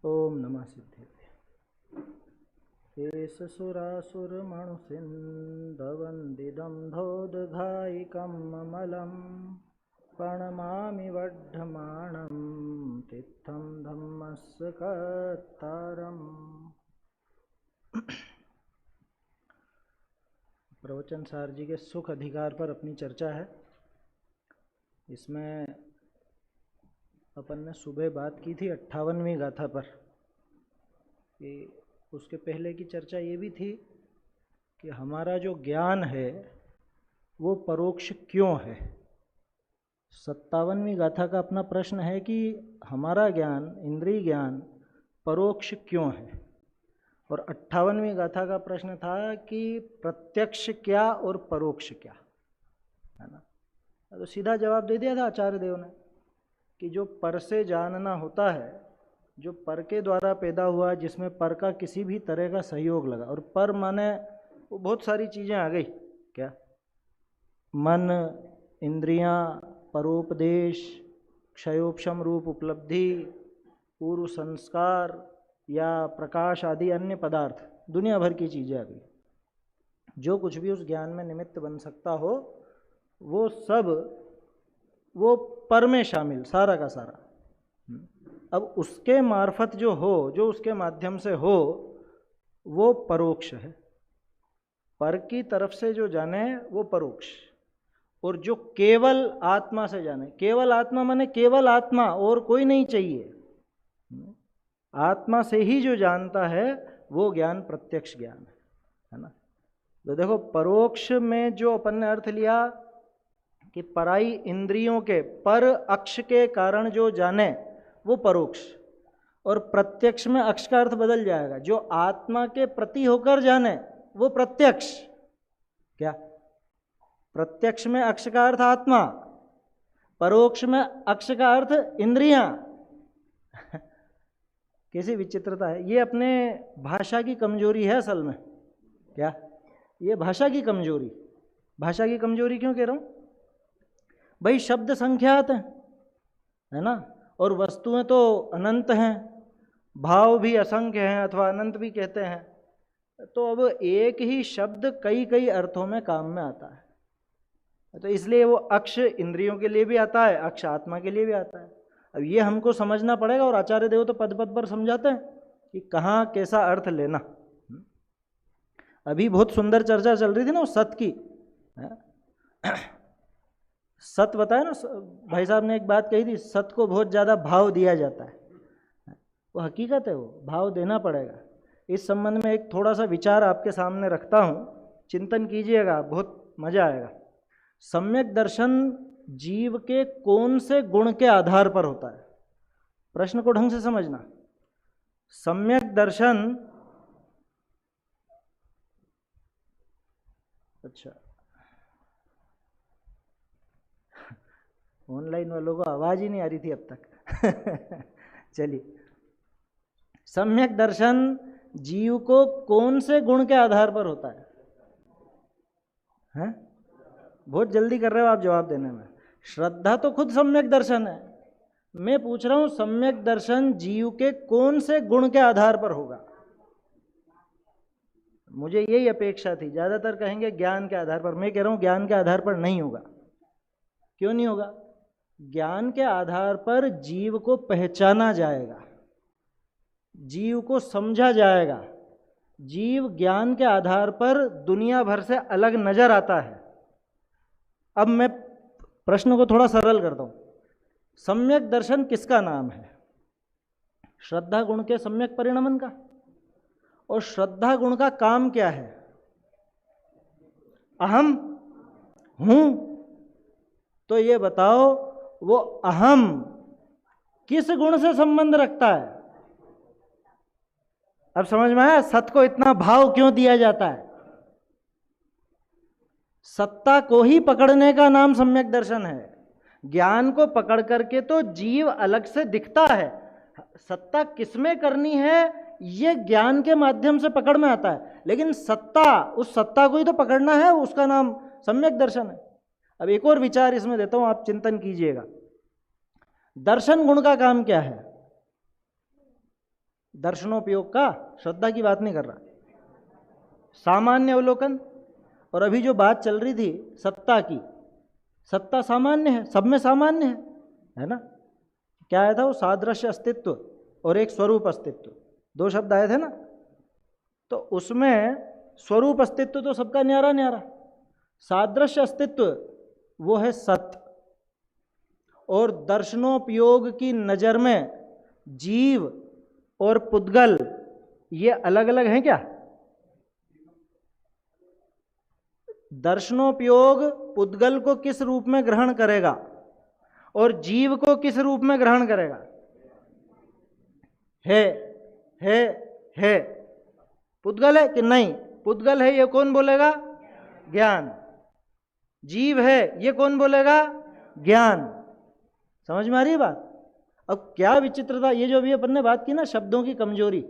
ओम नमः सिद्धेभ्य। एष सुरासुरमणुसिन्धवन्दिदं धोदघायिकम् अमलं प्रणमामि वर्धमानं तीर्थं धम्मस्य कर्तारम्। प्रवचन सार जी के सुख अधिकार पर अपनी चर्चा है। इसमें अपन ने सुबह बात की थी 58वीं गाथा पर कि उसके पहले की चर्चा ये भी थी कि हमारा जो ज्ञान है वो परोक्ष क्यों है। 57वीं गाथा का अपना प्रश्न है कि हमारा ज्ञान, इंद्रिय ज्ञान परोक्ष क्यों है, और 58वीं गाथा का प्रश्न था कि प्रत्यक्ष क्या और परोक्ष क्या है ना। तो सीधा जवाब दे दिया था आचार्य देव ने कि जो पर से जानना होता है, जो पर के द्वारा पैदा हुआ, जिसमें पर का किसी भी तरह का सहयोग लगा, और पर माने वो बहुत सारी चीज़ें आ गई, क्या मन, इंद्रियां, परोपदेश, क्षयोपशम रूप उपलब्धि, पूर्व संस्कार या प्रकाश आदि अन्य पदार्थ, दुनिया भर की चीज़ें आ गई। जो कुछ भी उस ज्ञान में निमित्त बन सकता हो वो सब वो पर में शामिल, सारा का सारा। अब उसके मार्फत जो हो, जो उसके माध्यम से हो, वो परोक्ष है। पर की तरफ से जो जाने वो परोक्ष, और जो केवल आत्मा से जाने, केवल आत्मा माने केवल आत्मा और कोई नहीं चाहिए, आत्मा से ही जो जानता है वो ज्ञान प्रत्यक्ष ज्ञान है ना। तो देखो, परोक्ष में जो अपन ने अर्थ लिया कि पराई इंद्रियों के पर अक्ष के कारण जो जाने वो परोक्ष, और प्रत्यक्ष में अक्ष का अर्थ बदल जाएगा, जो आत्मा के प्रति होकर जाने वो प्रत्यक्ष। क्या प्रत्यक्ष में अक्ष का अर्थ आत्मा, परोक्ष में अक्ष का अर्थ इंद्रियां। कैसी विचित्रता है ये। अपने भाषा की कमजोरी है असल में। क्या ये भाषा की कमजोरी? भाषा की कमजोरी क्यों कह रहा हूं भाई? शब्द संख्यात है ना, और वस्तुएं तो अनंत हैं, भाव भी असंख्य हैं अथवा अनंत भी कहते हैं। तो अब एक ही शब्द कई कई अर्थों में काम में आता है, तो इसलिए वो अक्ष इंद्रियों के लिए भी आता है, अक्ष आत्मा के लिए भी आता है। अब ये हमको समझना पड़ेगा, और आचार्य देव तो पद पद पर समझाते हैं कि कहाँ कैसा अर्थ लेना। अभी बहुत सुंदर चर्चा चल रही थी ना सत की। सत बताया ना, भाई साहब ने एक बात कही थी, सत को बहुत ज़्यादा भाव दिया जाता है। वो हकीकत है, वो भाव देना पड़ेगा। इस संबंध में एक थोड़ा सा विचार आपके सामने रखता हूँ, चिंतन कीजिएगा, बहुत मजा आएगा। सम्यक दर्शन जीव के कौन से गुण के आधार पर होता है? प्रश्न को ढंग से समझना। सम्यक दर्शन, अच्छा ऑनलाइन वालों को आवाज ही नहीं आ रही थी अब तक। चलिए, सम्यक दर्शन जीव को कौन से गुण के आधार पर होता है? हैं? बहुत जल्दी कर रहे हो आप जवाब देने में। श्रद्धा तो खुद सम्यक दर्शन है। मैं पूछ रहा हूं सम्यक दर्शन जीव के कौन से गुण के आधार पर होगा? मुझे यही अपेक्षा थी। ज्यादातर कहेंगे ज्ञान के आधार पर। मैं कह रहा हूं ज्ञान के आधार पर नहीं होगा। क्यों नहीं होगा? ज्ञान के आधार पर जीव को पहचाना जाएगा, जीव को समझा जाएगा। जीव ज्ञान के आधार पर दुनिया भर से अलग नजर आता है। अब मैं प्रश्न को थोड़ा सरल करता हूं। सम्यक दर्शन किसका नाम है? श्रद्धा गुण के सम्यक परिणमन का। और श्रद्धा गुण का काम क्या है? अहम हूं। तो ये बताओ, वो अहम किस गुण से संबंध रखता है? अब समझ में आया सत को इतना भाव क्यों दिया जाता है? सत्ता को ही पकड़ने का नाम सम्यक दर्शन है। ज्ञान को पकड़ करके तो जीव अलग से दिखता है। सत्ता किसमें करनी है ये ज्ञान के माध्यम से पकड़ में आता है, लेकिन सत्ता, उस सत्ता को ही तो पकड़ना है, उसका नाम सम्यक दर्शन है। अब एक और विचार इसमें देता हूं, आप चिंतन कीजिएगा। दर्शन गुण का काम क्या है? दर्शनोपयोग का, श्रद्धा की बात नहीं कर रहा, सामान्य अवलोकन। और अभी जो बात चल रही थी सत्ता की, सत्ता सामान्य है, सब में सामान्य है ना। क्या आया था वो, सादृश्य अस्तित्व और एक स्वरूप अस्तित्व, दो शब्द आए थे ना। तो उसमें स्वरूप अस्तित्व तो सबका न्यारा न्यारा, सादृश्य अस्तित्व वो है सत्य। और दर्शनोपयोग की नज़र में जीव और पुद्गल ये अलग अलग हैं क्या? दर्शनोपयोग पुद्गल को किस रूप में ग्रहण करेगा और जीव को किस रूप में ग्रहण करेगा? है पुद्गल है कि नहीं? पुद्गल है ये कौन बोलेगा? ज्ञान। जीव है ये कौन बोलेगा? ज्ञान। समझ में आ रही है बात? अब क्या विचित्रता, ये जो अभी अपन ने बात की ना शब्दों की कमजोरी,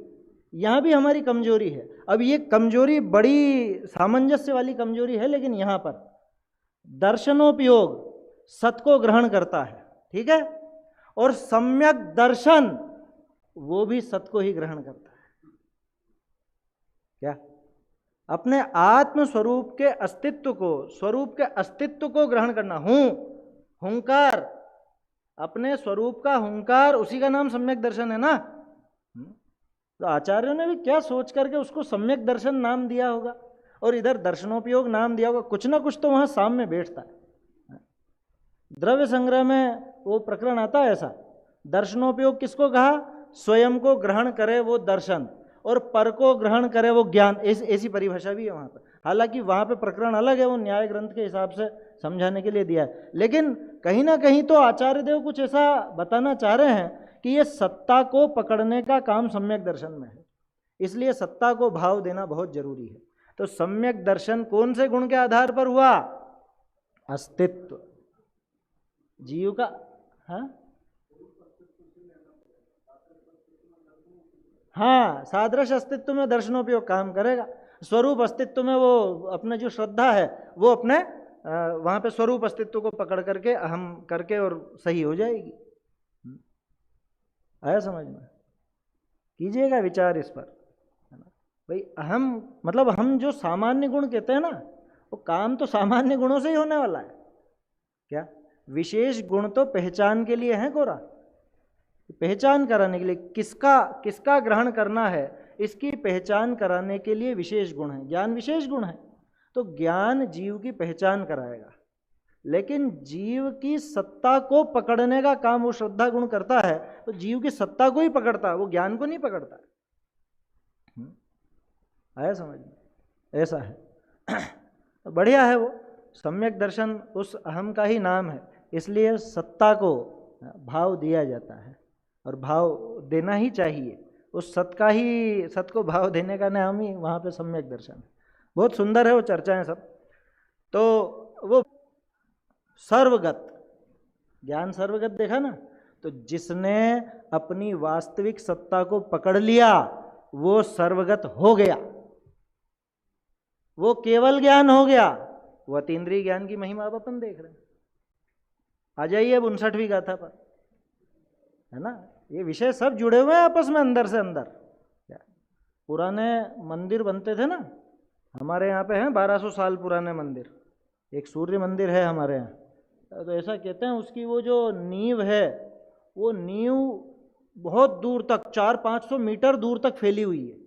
यहां भी हमारी कमजोरी है। अब ये कमजोरी बड़ी सामंजस्य वाली कमजोरी है, लेकिन यहां पर दर्शनोपयोग सत को ग्रहण करता है, ठीक है, और सम्यक दर्शन वो भी सत को ही ग्रहण करता है। क्या? अपने आत्म स्वरूप के अस्तित्व को, स्वरूप के अस्तित्व को ग्रहण करना। हुंकार, अपने स्वरूप का हुंकार, उसी का नाम सम्यक दर्शन है ना। तो आचार्यों ने भी क्या सोच करके उसको सम्यक दर्शन नाम दिया होगा और इधर दर्शनोपयोग नाम दिया होगा। कुछ ना कुछ तो वहां सामने बैठता है। द्रव्य संग्रह में वो प्रकरण आता है ऐसा, दर्शनोपयोग किसको कहा? स्वयं को ग्रहण करे वो दर्शन और पर को ग्रहण करे वो ज्ञान, ऐसी परिभाषा भी है वहां पर। हालांकि वहां पे प्रकरण अलग है, वो न्याय ग्रंथ के हिसाब से समझाने के लिए दिया है, लेकिन कहीं ना कहीं तो आचार्य देव कुछ ऐसा बताना चाह रहे हैं कि ये सत्ता को पकड़ने का काम सम्यक दर्शन में है, इसलिए सत्ता को भाव देना बहुत जरूरी है। तो सम्यक दर्शन कौन से गुण के आधार पर हुआ? अस्तित्व जीव का। हाँ, सादृश्य अस्तित्व में दर्शनोपयोग काम करेगा, स्वरूप अस्तित्व में वो अपने जो श्रद्धा है वो अपने वहां पे स्वरूप अस्तित्व को पकड़ करके अहम करके और सही हो जाएगी। आया समझ में? कीजिएगा विचार इस पर, है ना भाई। अहम मतलब हम जो सामान्य गुण कहते हैं ना, वो काम तो सामान्य गुणों से ही होने वाला है। क्या? विशेष गुण तो पहचान के लिए है गोरा, पहचान कराने के लिए, किसका ग्रहण करना है इसकी पहचान कराने के लिए विशेष गुण है। ज्ञान विशेष गुण है, तो ज्ञान जीव की पहचान कराएगा, लेकिन जीव की सत्ता को पकड़ने का काम वो श्रद्धा गुण करता है। तो जीव की सत्ता को ही पकड़ता है, वो ज्ञान को नहीं पकड़ता। आया समझ में? ऐसा है। तो बढ़िया है वो सम्यक दर्शन, उस अहम का ही नाम है, इसलिए सत्ता को भाव दिया जाता है और भाव देना ही चाहिए। उस सत को भाव देने का नाम ही वहाँ पे सम्यक दर्शन है। बहुत सुंदर है वो चर्चाएं सब। तो वो सर्वगत ज्ञान, सर्वगत देखा ना, तो जिसने अपनी वास्तविक सत्ता को पकड़ लिया वो सर्वगत हो गया, वो केवल ज्ञान हो गया। वो अतीन्द्रिय ज्ञान की महिमा अब अपन देख रहे हैं। आ जाइए अब 59वीं गाथा पर, है ना। ये विषय सब जुड़े हुए हैं आपस में, अंदर से अंदर। पुराने मंदिर बनते थे ना, हमारे यहाँ पे हैं 1200 साल पुराने मंदिर। एक सूर्य मंदिर है हमारे यहाँ, तो ऐसा कहते हैं उसकी वो जो नींव है, वो नींव बहुत दूर तक 400-500 मीटर दूर तक फैली हुई है।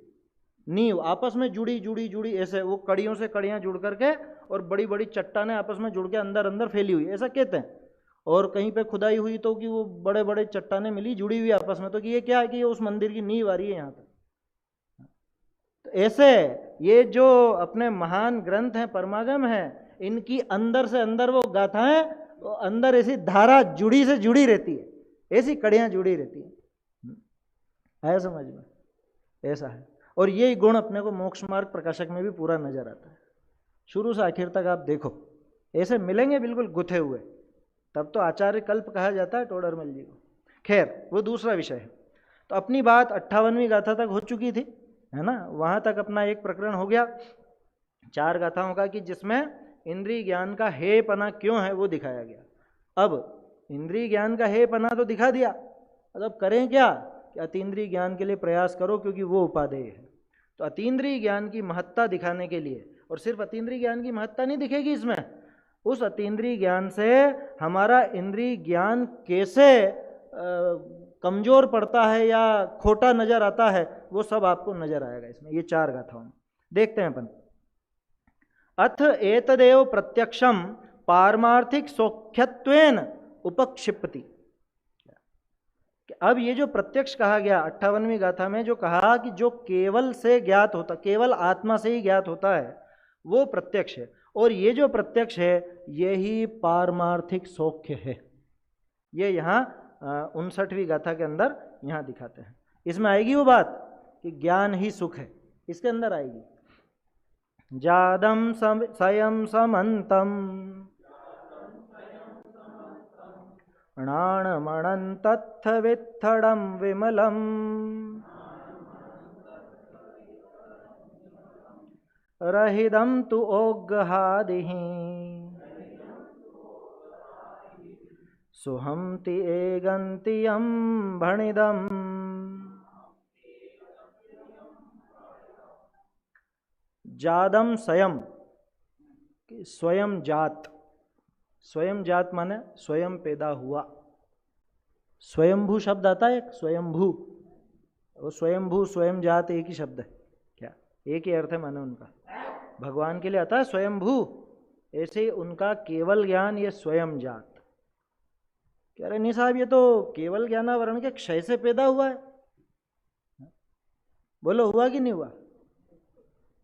नींव आपस में जुड़ी ऐसे, वो कड़ियों से कड़ियाँ जुड़ करके और बड़ी बड़ी चट्टानें आपस में जुड़ के अंदर अंदर फैली हुई, ऐसा कहते हैं। और कहीं पे खुदाई हुई तो कि वो बड़े बड़े चट्टानें मिली जुड़ी हुई आपस में, तो कि ये क्या है कि ये उस मंदिर की नींव आ रही है यहाँ पर। तो ऐसे ये जो अपने महान ग्रंथ हैं, परमागम हैं, इनकी अंदर से अंदर वो गाथाएं, तो अंदर ऐसी धारा जुड़ी से जुड़ी रहती है, ऐसी कड़ियाँ जुड़ी रहती है। है समझ में? ऐसा है। और यही गुण अपने को मोक्ष मार्ग प्रकाशक में भी पूरा नजर आता है। शुरू से आखिर तक आप देखो, ऐसे मिलेंगे बिल्कुल गुथे हुए, तब तो आचार्य कल्प कहा जाता है टोडरमल जी को। खैर वो दूसरा विषय है। तो अपनी बात 58वीं गाथा तक हो चुकी थी, है ना। वहां तक अपना एक प्रकरण हो गया 4 गाथाओं का, कि जिसमें इंद्रिय ज्ञान का हे पना क्यों है वो दिखाया गया। अब इंद्रिय ज्ञान का हे पना तो दिखा दिया, अब करें क्या? कि अतीन्द्रिय ज्ञान के लिए प्रयास करो क्योंकि वो उपादेय है। तो अतीन्द्रिय ज्ञान की महत्ता दिखाने के लिए, और सिर्फ अतीन्द्रिय ज्ञान की महत्ता नहीं दिखेगी इसमें, उस अतीन्द्रिय ज्ञान से हमारा इंद्रिय ज्ञान कैसे कमजोर पड़ता है या खोटा नजर आता है, वो सब आपको नजर आएगा इसमें, ये 4 गाथाओं में। देखते हैं अपन। अथ एतदेव प्रत्यक्षम पारमार्थिक सौख्यत्वेन उपक्षिप्ति। अब ये जो प्रत्यक्ष कहा गया 58वीं गाथा में, जो कहा कि जो केवल से ज्ञात होता, केवल आत्मा से ही ज्ञात होता है, वो प्रत्यक्ष है। और ये जो प्रत्यक्ष है यही पारमार्थिक सौख्य है। ये यहाँ 59वीं गाथा के अंदर यहाँ दिखाते हैं। इसमें आएगी वो बात कि ज्ञान ही सुख है, इसके अंदर आएगी। जादम स्वयं समंतम णाणमणं तत्थ वित्थडं विमलम रहिदं तु ओग्गहादिः सुहंति एगंतियं भणिदम्। जादम स्वयं, स्वयं जात, स्वयं जात माने स्वयं पैदा हुआ। स्वयंभू शब्द आता है एक, स्वयंभू, वो स्वयंभू स्वयं जात एक ही शब्द है क्या, एक ही अर्थ है माने उनका। भगवान के लिए आता है स्वयंभू, ऐसे ही उनका केवल ज्ञान ये स्वयं जात। कह रहे नहीं साहब ये तो केवल ज्ञानावरण के क्षय से पैदा हुआ है। बोलो हुआ कि नहीं हुआ?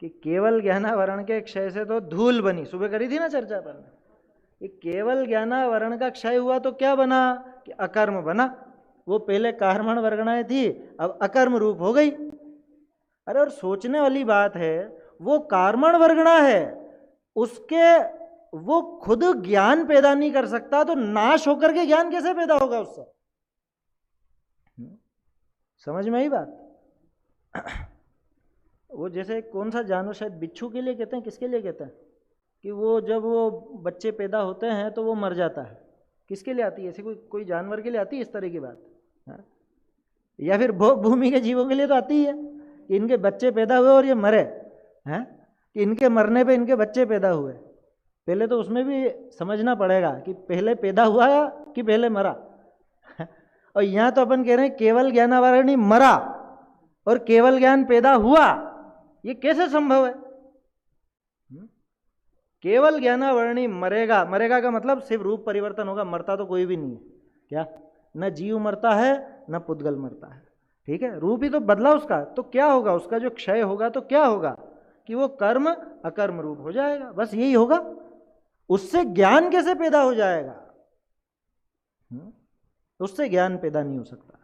कि केवल ज्ञानावरण के क्षय से तो धूल बनी, सुबह करी थी ना चर्चा पर। ये केवल ज्ञानावरण का क्षय हुआ तो क्या बना कि अकर्म बना। वो पहले कार्मण वर्गणाएं थी, अब अकर्म रूप हो गई। अरे और सोचने वाली बात है, वो कार्मण वर्गणा है, उसके वो खुद ज्ञान पैदा नहीं कर सकता, तो नाश होकर के ज्ञान कैसे पैदा होगा उससे? समझ में आई बात? वो जैसे कौन सा जानवर, शायद बिच्छू के लिए कहते हैं, किसके लिए कहते हैं कि वो जब वो बच्चे पैदा होते हैं तो वो मर जाता है, किसके लिए आती है? ऐसे कोई जानवर के लिए आती है इस तरह की बात? हाँ? या फिर भूमि के जीवों के लिए तो आती है कि इनके बच्चे पैदा हुए और ये मरे, हैं कि इनके मरने पे इनके बच्चे पैदा हुए। पहले तो उसमें भी समझना पड़ेगा कि पहले पैदा हुआ कि पहले मरा। और यहाँ तो अपन कह रहे हैं केवल ज्ञानावरणी मरा और केवल ज्ञान पैदा हुआ, ये कैसे संभव है? केवल ज्ञानावरणी मरेगा, मरेगा का मतलब सिर्फ रूप परिवर्तन होगा, मरता तो कोई भी नहीं है क्या? न जीव मरता है न पुद्गल मरता है, ठीक है, रूप ही तो बदला उसका। तो क्या होगा उसका जो क्षय होगा, तो क्या होगा कि वो कर्म अकर्म रूप हो जाएगा, बस यही होगा। उससे ज्ञान कैसे पैदा हो जाएगा? उससे ज्ञान पैदा नहीं हो सकता।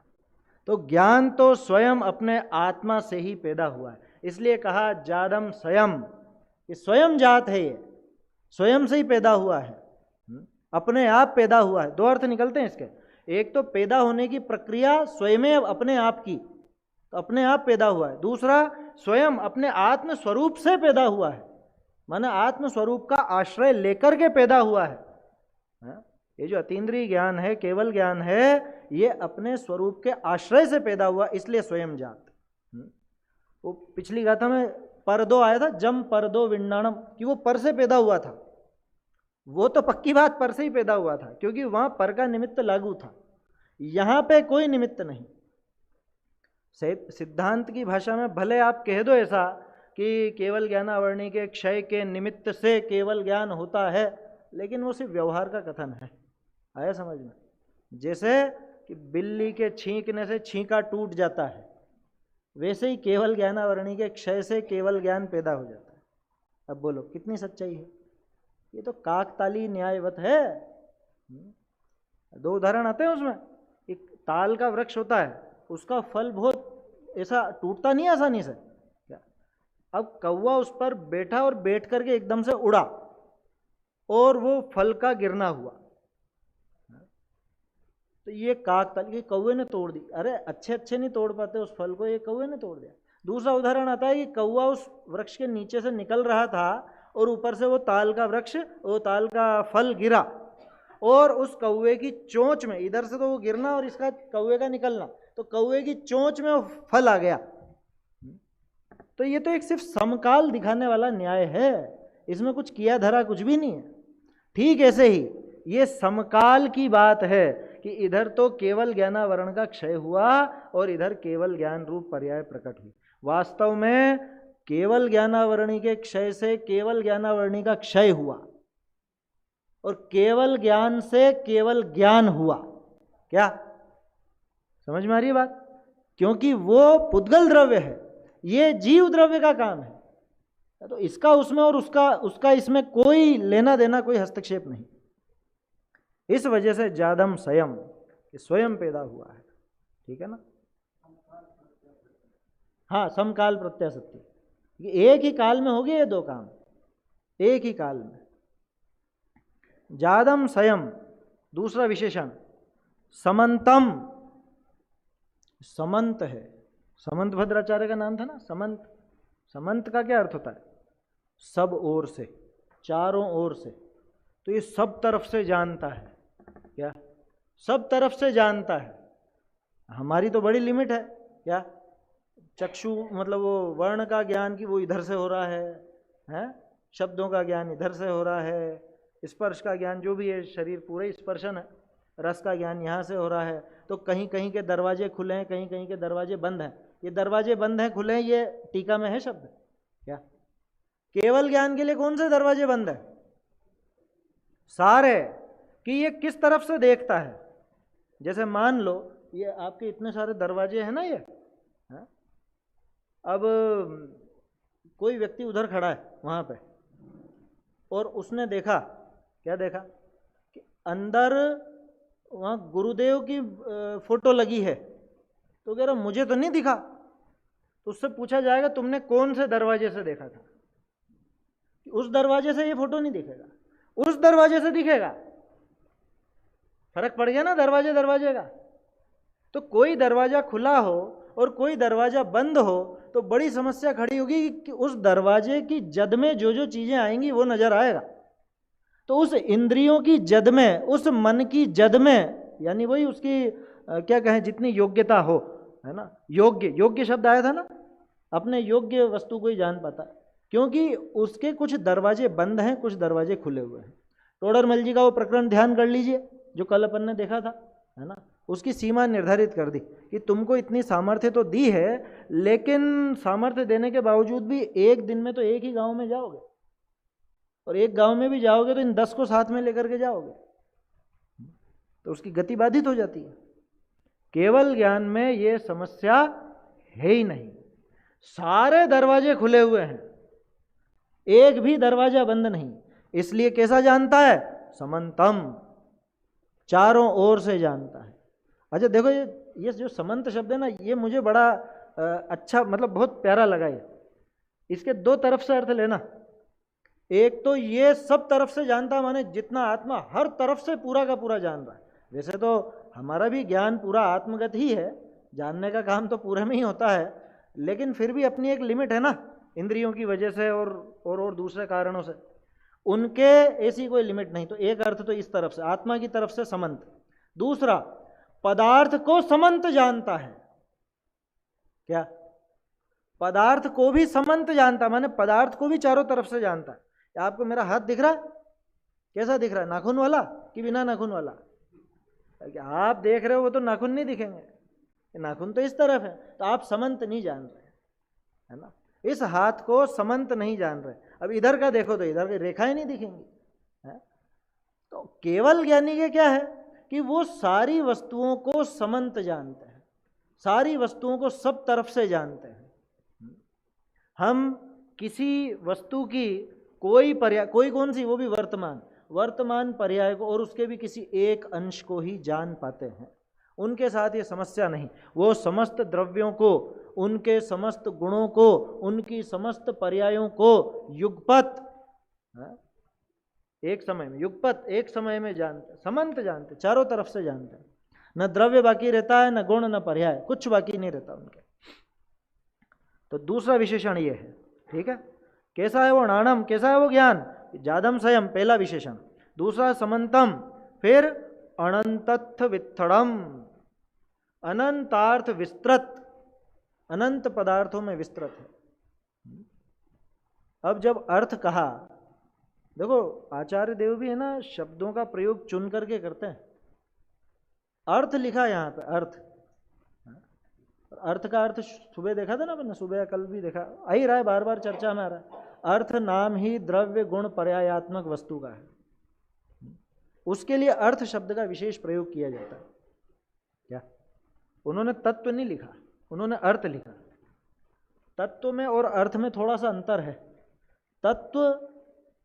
तो ज्ञान तो स्वयं अपने आत्मा से ही पैदा हुआ है, इसलिए कहा जादम स्वयं, ये स्वयं जात है, ये स्वयं से ही पैदा हुआ है, अपने आप पैदा हुआ है। दो अर्थ निकलते हैं इसके, एक तो पैदा होने की प्रक्रिया स्वयं अपने आप की, तो अपने आप पैदा हुआ है। दूसरा स्वयं अपने आत्म स्वरूप से पैदा हुआ है, माने आत्म स्वरूप का आश्रय लेकर के पैदा हुआ है। ये जो अतीन्द्रिय ज्ञान है, केवल ज्ञान है, ये अपने स्वरूप के आश्रय से पैदा हुआ, इसलिए स्वयं जात। वो पिछली गाथा में परदो आया था, जम परदो विण्णाणम, कि वो पर से पैदा हुआ था। वो तो पक्की बात पर से ही पैदा हुआ था, क्योंकि वहां पर का निमित्त लागू था, यहां पे कोई निमित्त नहीं। सिद्धांत की भाषा में भले आप कह दो ऐसा कि केवल ज्ञानावरणी के क्षय के निमित्त से केवल ज्ञान होता है, लेकिन वो सिर्फ व्यवहार का कथन है। आया समझ में? जैसे कि बिल्ली के छींकने से छींका टूट जाता है, वैसे ही केवल ज्ञानावरणी के क्षय से केवल ज्ञान पैदा हो जाता है। अब बोलो कितनी सच्चाई है? ये तो काकताली न्यायवत है। दो उदाहरण आते हैं उसमें। एक ताल का वृक्ष होता है, उसका फल बहुत ऐसा टूटता नहीं आसानी से, क्या? अब कौवा उस पर बैठा और बैठ करके एकदम से उड़ा और वो फल का गिरना हुआ, तो ये काकताली, ये कौवे ने तोड़ दी। अरे अच्छे नहीं तोड़ पाते उस फल को, ये कौवे ने तोड़ दिया। दूसरा उदाहरण आता है कि कौवा उस वृक्ष के नीचे से निकल रहा था और ऊपर से वो ताल का वृक्ष, वो ताल का फल गिरा और उस कौवे की चोंच में, इधर से तो वो गिरना और इसका कौवे का निकलना, तो कौवे की चोंच में वो फल आ गया। तो ये तो एक सिर्फ समकाल दिखाने वाला न्याय है, इसमें कुछ किया धरा कुछ भी नहीं है। ठीक ऐसे ही ये समकाल की बात है कि इधर तो केवल ज्ञानावरण का क्षय हुआ और इधर केवल ज्ञान रूप पर्याय प्रकट हुई। वास्तव में केवल ज्ञानावरणी के क्षय से केवल ज्ञानावरणी का क्षय हुआ और केवल ज्ञान से केवल ज्ञान हुआ। क्या समझ में आ रही है बात? क्योंकि वो पुद्गल द्रव्य है, ये जीव द्रव्य का काम है, तो इसका उसमें और उसका इसमें कोई लेना देना, कोई हस्तक्षेप नहीं। इस वजह से जादम स्वयं, स्वयं पैदा हुआ है। ठीक है ना? हाँ, समकाल प्रत्यासत्ति, एक ही काल में हो गए ये दो काम, एक ही काल में। जादम स्वयं, दूसरा विशेषण समंतम, समंत है, समंत भद्राचार्य का नाम था ना, समंत। समंत का क्या अर्थ होता है? सब ओर से, चारों ओर से। तो ये सब तरफ से जानता है। क्या? सब तरफ से जानता है। हमारी तो बड़ी लिमिट है। क्या? चक्षु मतलब वो वर्ण का ज्ञान की वो इधर से हो रहा है, शब्दों का ज्ञान इधर से हो रहा है, स्पर्श का ज्ञान जो भी है, शरीर पूरे स्पर्शन है, रस का ज्ञान यहाँ से हो रहा है। तो कहीं कहीं के दरवाजे खुले हैं, कहीं कहीं के दरवाजे बंद हैं। ये दरवाजे बंद हैं खुले हैं, ये टीका में है शब्द। क्या? केवल ज्ञान के लिए कौन से दरवाजे बंद है? सारे। कि ये किस तरफ से देखता है। जैसे मान लो ये आपके इतने सारे दरवाजे हैं ना, ये है? अब कोई व्यक्ति उधर खड़ा है वहाँ पे और उसने देखा, क्या देखा कि अंदर वहाँ गुरुदेव की फोटो लगी है। तो कह रहा मुझे तो नहीं दिखा। तो उससे पूछा जाएगा तुमने कौन से दरवाजे से देखा था? उस दरवाजे से ये फोटो नहीं दिखेगा, उस दरवाजे से दिखेगा। फर्क पड़ गया ना दरवाजे दरवाजे का। तो कोई दरवाजा खुला हो और कोई दरवाजा बंद हो तो बड़ी समस्या खड़ी होगी कि उस दरवाजे की जद में जो जो चीजें आएंगी वो नजर आएगा। तो उस इंद्रियों की जद में, उस मन की जद में, यानी वही उसकी क्या कहें, जितनी योग्यता हो, है ना, योग्य, योग्य शब्द आया था ना, अपने योग्य वस्तु को ही जान पाता है। क्योंकि उसके कुछ दरवाजे बंद हैं, कुछ दरवाजे खुले हुए हैं। टोडरमल जी का वो प्रकरण ध्यान कर लीजिए जो कल अपन ने देखा था, है ना। उसकी सीमा निर्धारित कर दी कि तुमको इतनी सामर्थ्य तो दी है, लेकिन सामर्थ्य देने के बावजूद भी एक दिन में तो एक ही गांव में जाओगे, और एक गांव में भी जाओगे तो इन 10 को साथ में लेकर के जाओगे, तो उसकी गति बाधित हो जाती है। केवल ज्ञान में ये समस्या है ही नहीं, सारे दरवाजे खुले हुए हैं, एक भी दरवाजा बंद नहीं। इसलिए कैसा जानता है? समंतम, चारों ओर से जानता है। अच्छा देखो, ये जो समंत शब्द है ना, ये मुझे बड़ा अच्छा, मतलब बहुत प्यारा लगा। ये इसके दो तरफ से अर्थ लेना। एक तो ये सब तरफ से जानता, माने जितना आत्मा हर तरफ से पूरा का पूरा जान रहा है। वैसे तो हमारा भी ज्ञान पूरा आत्मगत ही है, जानने का काम तो पूरे में ही होता है, लेकिन फिर भी अपनी एक लिमिट है ना, इंद्रियों की वजह से और दूसरे कारणों से, उनके ऐसी कोई लिमिट नहीं। तो एक अर्थ तो इस तरफ से, आत्मा की तरफ से समंत। दूसरा, पदार्थ को समंत जानता है। क्या? पदार्थ को भी समंत जानता, माने पदार्थ को भी चारों तरफ से जानता है। आपको मेरा हाथ दिख रहा है? कैसा दिख रहा है? नाखून वाला कि बिना नाखून वाला? आप देख रहे हो वो तो नाखून नहीं दिखेंगे, नाखून तो इस तरफ है, तो आप समंत नहीं जान रहे, है ना। इस हाथ को समंत नहीं जान रहे। अब इधर का देखो तो इधर की रेखाएं नहीं दिखेंगी, है? तो केवल ज्ञानी के क्या है कि वो सारी वस्तुओं को समंत जानते हैं, सारी वस्तुओं को सब तरफ से जानते हैं। हम किसी वस्तु की कोई पर्याय, कोई कौन सी, वो भी वर्तमान पर्याय को और उसके भी किसी एक अंश को ही जान पाते हैं। उनके साथ ये समस्या नहीं। वो समस्त द्रव्यों को, उनके समस्त गुणों को, उनकी समस्त पर्यायों को युगपत, एक समय में, युगपत एक समय में जानते, समंत जानते, चारों तरफ से जानते। न द्रव्य बाकी रहता है, न गुण, न पर्याय, कुछ बाकी नहीं रहता उनके। तो दूसरा विशेषण ये है, ठीक है। कैसा है वो अणाणम, कैसा है वो ज्ञान? जादम स्वयं पहला विशेषण। दूसरा समंतम, फिर अनंतत्थ वित्थड़म, अनंतार्थ विस्तृत, अनंत पदार्थों में विस्तृत है। अब जब अर्थ कहा, देखो आचार्य देव भी है ना, शब्दों का प्रयोग चुन करके करते हैं। अर्थ लिखा यहां पे, अर्थ, अर्थ का अर्थ सुबह देखा था ना मैंने, सुबह या कल भी देखा, आ ही रहा है, बार बार चर्चा में आ रहा है। अर्थ नाम ही द्रव्य गुण पर्यायात्मक वस्तु का है, उसके लिए अर्थ शब्द का विशेष प्रयोग किया जाता है। क्या उन्होंने तत्व नहीं लिखा, उन्होंने अर्थ लिखा। तत्व में और अर्थ में थोड़ा सा अंतर है। तत्व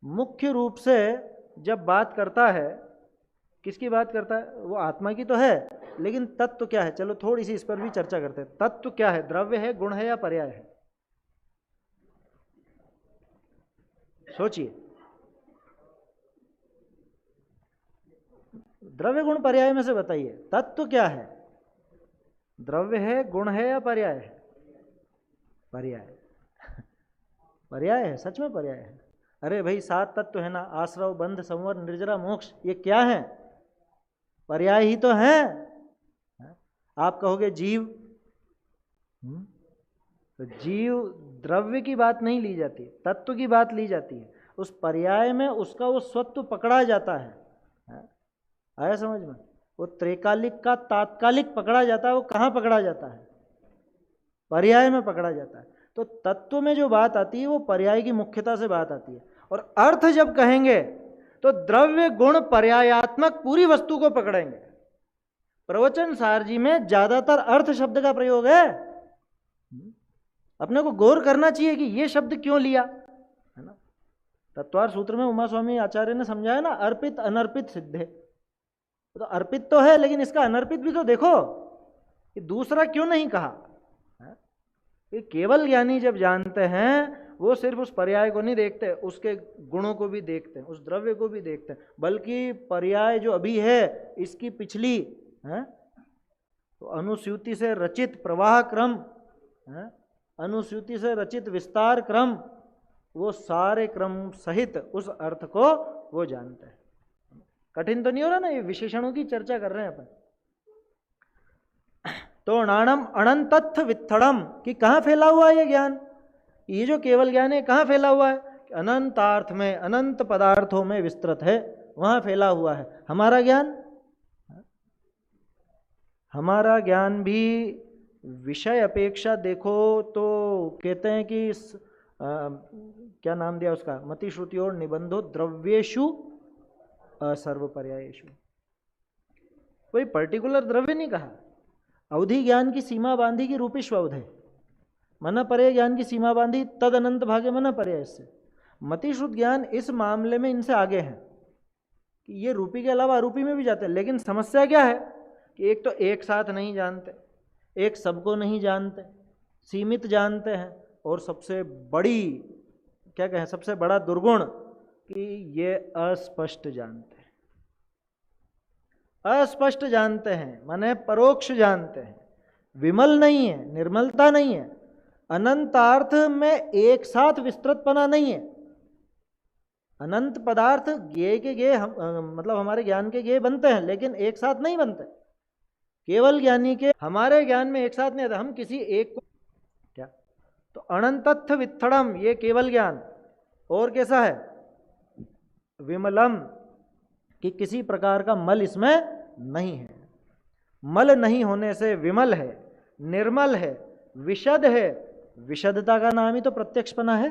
मुख्य रूप से जब बात करता है, किसकी बात करता है? वो आत्मा की तो है, लेकिन तत्व क्या है? चलो थोड़ी सी इस पर भी चर्चा करते हैं। तत्व क्या है? द्रव्य है, गुण है या पर्याय है? सोचिए, द्रव्य गुण पर्याय में से बताइए, तत्व क्या है? द्रव्य है, गुण है या पर्याय है? पर्याय। पर्याय है, सच में पर्याय है। अरे भाई 7 तत्व है ना, आश्रव, बंध, संवर, निर्जरा, मोक्ष, ये क्या है? पर्याय ही तो है। आप कहोगे जीव, तो जीव द्रव्य की बात नहीं ली जाती, तत्व की बात ली जाती है। उस पर्याय में उसका वो स्वत्व पकड़ा जाता है। आया समझ में? वो त्रैकालिक का तात्कालिक पकड़ा जाता है। वो कहाँ पकड़ा जाता है? पर्याय में पकड़ा जाता है। तो तत्व में जो बात आती है वो पर्याय की मुख्यता से बात आती है। और अर्थ जब कहेंगे तो द्रव्य गुण पर्यायात्मक पूरी वस्तु को पकड़ेंगे। प्रवचन सार जी में ज्यादातर अर्थ शब्द का प्रयोग है। अपने को गौर करना चाहिए कि ये शब्द क्यों लिया, है ना। तत्वार सूत्र में उमा स्वामी आचार्य ने समझाया ना, अर्पित अनर्पित सिद्धे। तो अर्पित तो है, लेकिन इसका अनर्पित भी तो देखो कि दूसरा क्यों नहीं कहा। ये केवल ज्ञानी जब जानते हैं, वो सिर्फ उस पर्याय को नहीं देखते, उसके गुणों को भी देखते हैं, उस द्रव्य को भी देखते हैं। बल्कि पर्याय जो अभी है, इसकी पिछली है तो अनुस्यूति से रचित प्रवाह क्रम है, अनुस्यूति से रचित विस्तार क्रम, वो सारे क्रम सहित उस अर्थ को वो जानते हैं। कठिन तो नहीं हो रहा ना, ये विशेषणों की चर्चा कर रहे हैं अपन। तो नाणम अनंतत्थ वित्थड़म, कि कहाँ फैला हुआ है ये ज्ञान? ये जो केवल ज्ञान है कहाँ फैला हुआ है? अनंतार्थ में, अनंत पदार्थों में विस्तृत है, वहाँ फैला हुआ है हमारा ज्ञान। हमारा ज्ञान भी विषय अपेक्षा देखो तो कहते हैं कि क्या नाम दिया उसका, मति श्रुति और निबंधो द्रव्येषु सर्वपर्यायेषु। कोई पर्टिकुलर द्रव्य नहीं कहा। अवधि ज्ञान की सीमा बांधी की रूपिश्व अवधि, मन पर्याय ज्ञान की सीमा बांधी तद अनंत भागे मन पर्याय। इससे मति श्रुत ज्ञान इस मामले में इनसे आगे हैं कि ये रूपी के अलावा अरूपी में भी जाते हैं। लेकिन समस्या क्या है कि एक तो एक साथ नहीं जानते, एक सबको नहीं जानते, सीमित जानते हैं, और सबसे बड़ी क्या कहें, सबसे बड़ा दुर्गुण कि ये अस्पष्ट जानते हैं। अस्पष्ट जानते हैं माने परोक्ष जानते हैं, विमल नहीं है, निर्मलता नहीं है। अनंतार्थ में एक साथ विस्तृतपना नहीं है। अनंत पदार्थ ज्ञेय के ज्ञेय मतलब हमारे ज्ञान के ज्ञेय बनते हैं, लेकिन एक साथ नहीं बनते। केवल ज्ञानी के हमारे ज्ञान में एक साथ नहीं आता। हम किसी एक को क्या, तो अनंतत्थ वित्थड़म, ये केवल ज्ञान। और कैसा है? विमलम, कि किसी प्रकार का मल इसमें नहीं है। मल नहीं होने से विमल है, निर्मल है, विशद है। विशदता का नाम ही तो प्रत्यक्षपना है।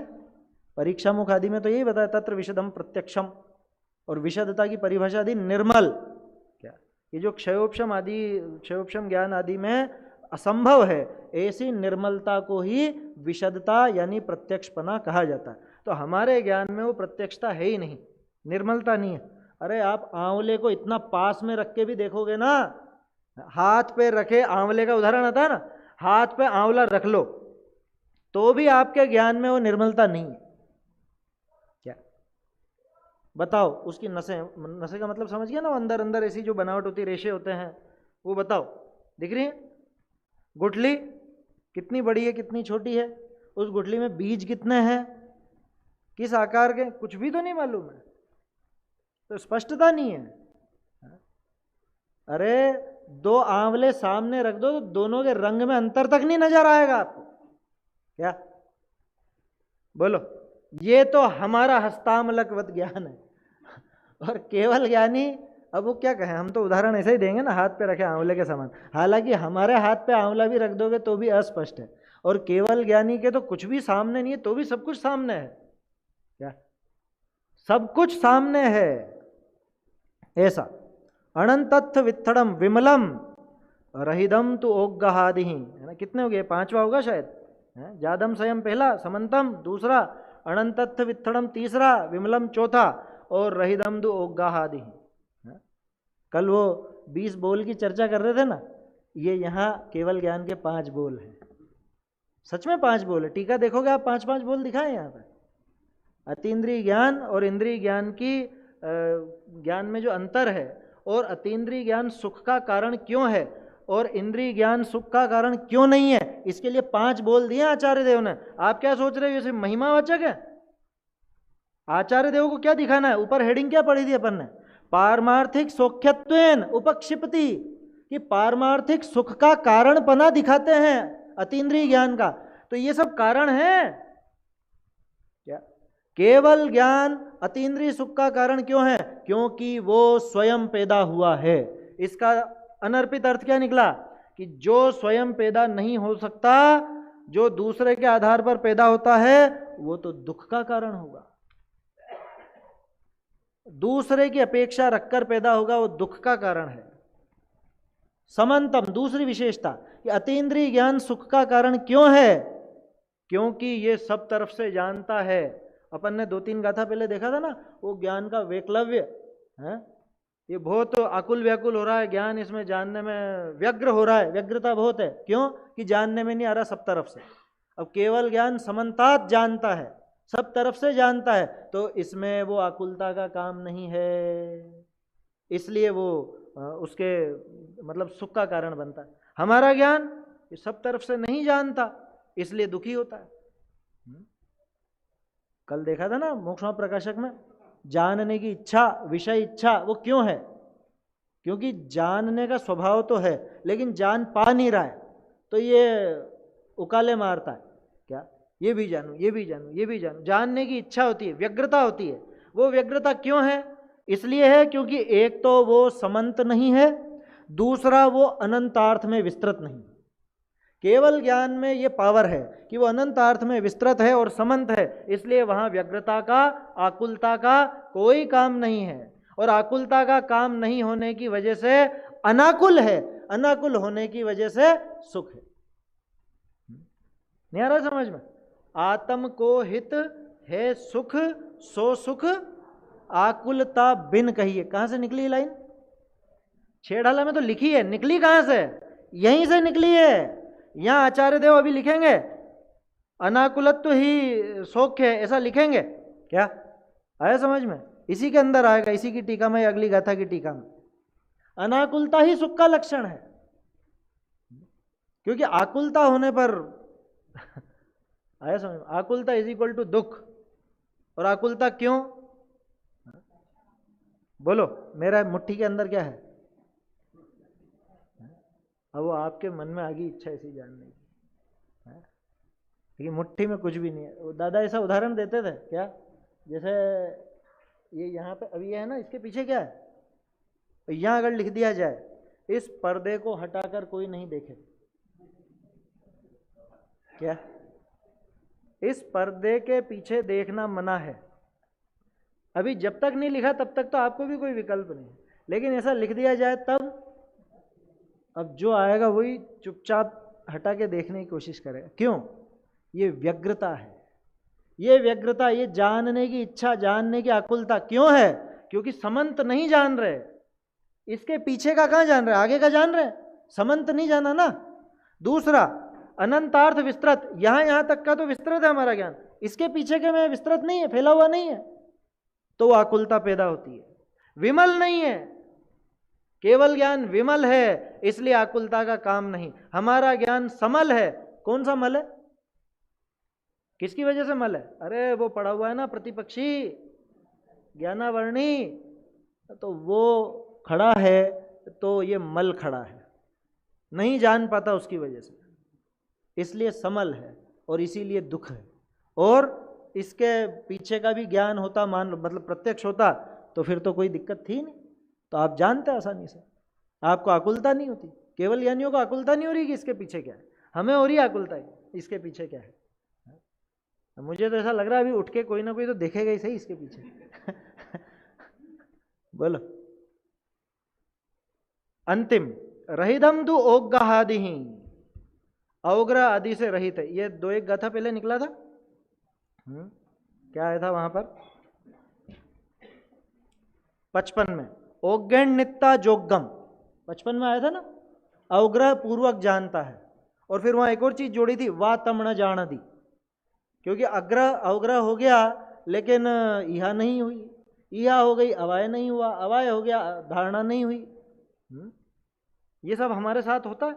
परीक्षा मुख आदि में तो यही बताया, तत्र विशदम प्रत्यक्षम। और विशदता की परिभाषा दी निर्मल। क्या ये जो क्षयोपशम आदि, क्षयोपशम ज्ञान आदि में असंभव है, ऐसी निर्मलता को ही विशदता यानी प्रत्यक्षपना कहा जाता है। तो हमारे ज्ञान में वो प्रत्यक्षता है ही नहीं, निर्मलता नहीं है। अरे आप आंवले को इतना पास में रख के भी देखोगे ना, हाथ पे रखे, आंवले का उदाहरण आता है ना, हाथ पे आंवला रख लो तो भी आपके ज्ञान में वो निर्मलता नहीं है। क्या बताओ? उसकी नसें, नसें का मतलब समझ गया ना, अंदर अंदर ऐसी जो बनावट होती है, रेशे होते हैं, वो बताओ दिख रही है? गुठली कितनी बड़ी है, कितनी छोटी है? उस गुठली में बीज कितने हैं, किस आकार के, कुछ भी तो नहीं मालूम है। तो स्पष्टता नहीं है। अरे दो आंवले सामने रख दो तो दोनों के रंग में अंतर तक नहीं नजर आएगा आपको। क्या बोलो, ये तो हमारा हस्तामलकवत ज्ञान है। और केवल ज्ञानी, अब वो क्या कहें, हम तो उदाहरण ऐसे ही देंगे ना, हाथ पे रखे आंवले के समान, हालांकि हमारे हाथ पे आंवला भी रख दोगे तो भी अस्पष्ट है, और केवल ज्ञानी के तो कुछ भी सामने नहीं है तो भी सब कुछ सामने है। क्या सब कुछ सामने है, ऐसा। अनंतत्थ वित्थड़म विमलम रहिदम तु ओग्गहादि, है ना, कितने हो गए, पांचवा होगा शायद, जादम स्वयं पहला, समंतम दूसरा, अनंतत्थ वित्थड़म तीसरा, विमलम चौथा, और रहिदम दु ओग्गहादि। कल वो 20 बोल की चर्चा कर रहे थे ना, ये यहाँ केवल ज्ञान के 5 बोल हैं। सच में 5 बोल है, टीका देखोगे आप 5-5 बोल दिखाए यहाँ पे। अतीन्द्रिय ज्ञान और इंद्रिय ज्ञान की ज्ञान में जो अंतर है, और अतीन्द्रिय ज्ञान सुख का कारण क्यों है और इंद्रिय ज्ञान सुख का कारण क्यों नहीं है, इसके लिए 5 बोल दिए आचार्य देव ने। आप क्या सोच रहे हो, ये सिर्फ महिमावाचक है? आचार्य देव को क्या दिखाना है? ऊपर हेडिंग क्या पढ़ी थी अपन ने, पारमार्थिक सौख्यत्वेन उपक्षिपति, कि पारमार्थिक सुख का कारण पना दिखाते हैं अतीन्द्रिय ज्ञान का। तो ये सब कारण है क्या? केवल ज्ञान अतीन्द्रिय सुख का कारण क्यों है? क्योंकि वो स्वयं पैदा हुआ है। इसका अनर्पित अर्थ क्या निकला कि जो स्वयं पैदा नहीं हो सकता, जो दूसरे के आधार पर पैदा होता है, वो तो दुख का कारण होगा। दूसरे की अपेक्षा रखकर पैदा होगा, वो दुख का कारण है। समंतम दूसरी विशेषता कि अतीन्द्रिय ज्ञान सुख का कारण क्यों है? क्योंकि ये सब तरफ से जानता है। अपन ने 2-3 गाथा पहले देखा था ना, वो ज्ञान का वैकलव्य है, ये बहुत आकुल व्याकुल हो रहा है ज्ञान, इसमें जानने में व्यग्र हो रहा है, व्यग्रता बहुत है। क्यों? कि जानने में नहीं आ रहा सब तरफ से। अब केवल ज्ञान समन्तात जानता है, सब तरफ से जानता है, तो इसमें वो आकुलता का काम नहीं है, इसलिए वो उसके मतलब सुख का कारण बनता है। हमारा ज्ञान ये सब तरफ से नहीं जानता, इसलिए दुखी होता है। कल देखा था ना मोक्षमा प्रकाशक में, जानने की इच्छा, विषय इच्छा, वो क्यों है? क्योंकि जानने का स्वभाव तो है, लेकिन जान पा नहीं रहा है, तो ये उकाले मारता है। क्या? ये भी जानूं, ये भी जानूं, ये भी जानूं। जानने की इच्छा होती है, व्यग्रता होती है। वो व्यग्रता क्यों है? इसलिए है क्योंकि एक तो वो समंत नहीं है, दूसरा वो अनंतार्थ में विस्तृत नहीं। केवल ज्ञान में ये पावर है कि वो अनंतार्थ में विस्तृत है और समंत है, इसलिए वहां व्यग्रता का, आकुलता का कोई काम नहीं है। और आकुलता का काम नहीं होने की वजह से अनाकुल है, अनाकुल होने की वजह से सुख है। नहीं आ रहा समझ में? आत्म को हित है सुख, सो सुख आकुलता बिन कहिए। कहां से निकली लाइन? छेड़ाला में तो लिखी है, निकली कहां से? यहीं से निकली है। यहां आचार्य देव अभी लिखेंगे अनाकुलत्व ही सौख्य है, ऐसा लिखेंगे क्या? आया समझ में? इसी के अंदर आएगा, इसी की टीका में, अगली गाथा की टीका में। अनाकुलता ही सुख का लक्षण है, क्योंकि आकुलता होने पर आया समझ में? आकुलता इज इक्वल टू दुख। और आकुलता क्यों? बोलो, मेरा मुट्ठी के अंदर क्या है? अब वो आपके मन में आ गई इच्छा ऐसी जानने की, लेकिन मुट्ठी में कुछ भी नहीं है। दादा ऐसा उदाहरण देते थे क्या, जैसे ये यहाँ पे अभी ये है ना, इसके पीछे क्या है? यहाँ अगर लिख दिया जाए इस पर्दे को हटाकर कोई नहीं देखे, क्या? इस पर्दे के पीछे देखना मना है। अभी जब तक नहीं लिखा तब तक तो आपको भी कोई विकल्प नहीं, लेकिन ऐसा लिख दिया जाए तब, अब जो आएगा वही चुपचाप हटा के देखने की कोशिश करेगा। क्यों? ये व्यग्रता है, ये व्यग्रता, ये जानने की इच्छा, जानने की आकुलता क्यों है? क्योंकि समंत नहीं जान रहे। इसके पीछे का कहां जान रहे? आगे का जान रहे, समंत नहीं जाना ना। दूसरा, अनंतार्थ विस्तृत, यहां तक का तो विस्तृत है हमारा ज्ञान, इसके पीछे के में विस्तृत नहीं है, फैला हुआ नहीं है, तो आकुलता पैदा होती है। विमल नहीं है, केवल ज्ञान विमल है, इसलिए आकुलता का काम नहीं। हमारा ज्ञान समल है। कौन सा मल है? किसकी वजह से मल है? अरे वो पढ़ा हुआ है ना प्रतिपक्षी ज्ञानावर्णी, तो वो खड़ा है तो ये मल खड़ा है। नहीं जान पाता उसकी वजह से, इसलिए समल है और इसीलिए दुख है। और इसके पीछे का भी ज्ञान होता, मान लो मतलब प्रत्यक्ष होता, तो फिर तो कोई दिक्कत थी नहीं, तो आप जानते आसानी से, आपको आकुलता नहीं होती। केवल ज्ञानियों को आकुलता नहीं हो रही कि इसके पीछे क्या है, हमें हो रही है आकुलता है इसके पीछे क्या है। मुझे तो ऐसा लग रहा है अभी उठ के कोई ना कोई तो देखेगा ही सही इसके पीछे। बोलो। अंतिम, रहिदम तु ओग्गहादि, अवग्रह आदि से रहित है। ये 2 एक गाथा पहले निकला था, क्या आया था वहां पर 55 में, ओग्गण नित्ता जोग्गम 55 में आया था ना, अवग्रह पूर्वक जानता है। और फिर वहां एक और चीज जोड़ी थी, वा तम न जान दी, क्योंकि अग्रह अवग्रह हो गया लेकिन यह नहीं हुई, यह हो गई अवाय नहीं हुआ, अवाय हो गया धारणा नहीं हुई। ये सब हमारे साथ होता है,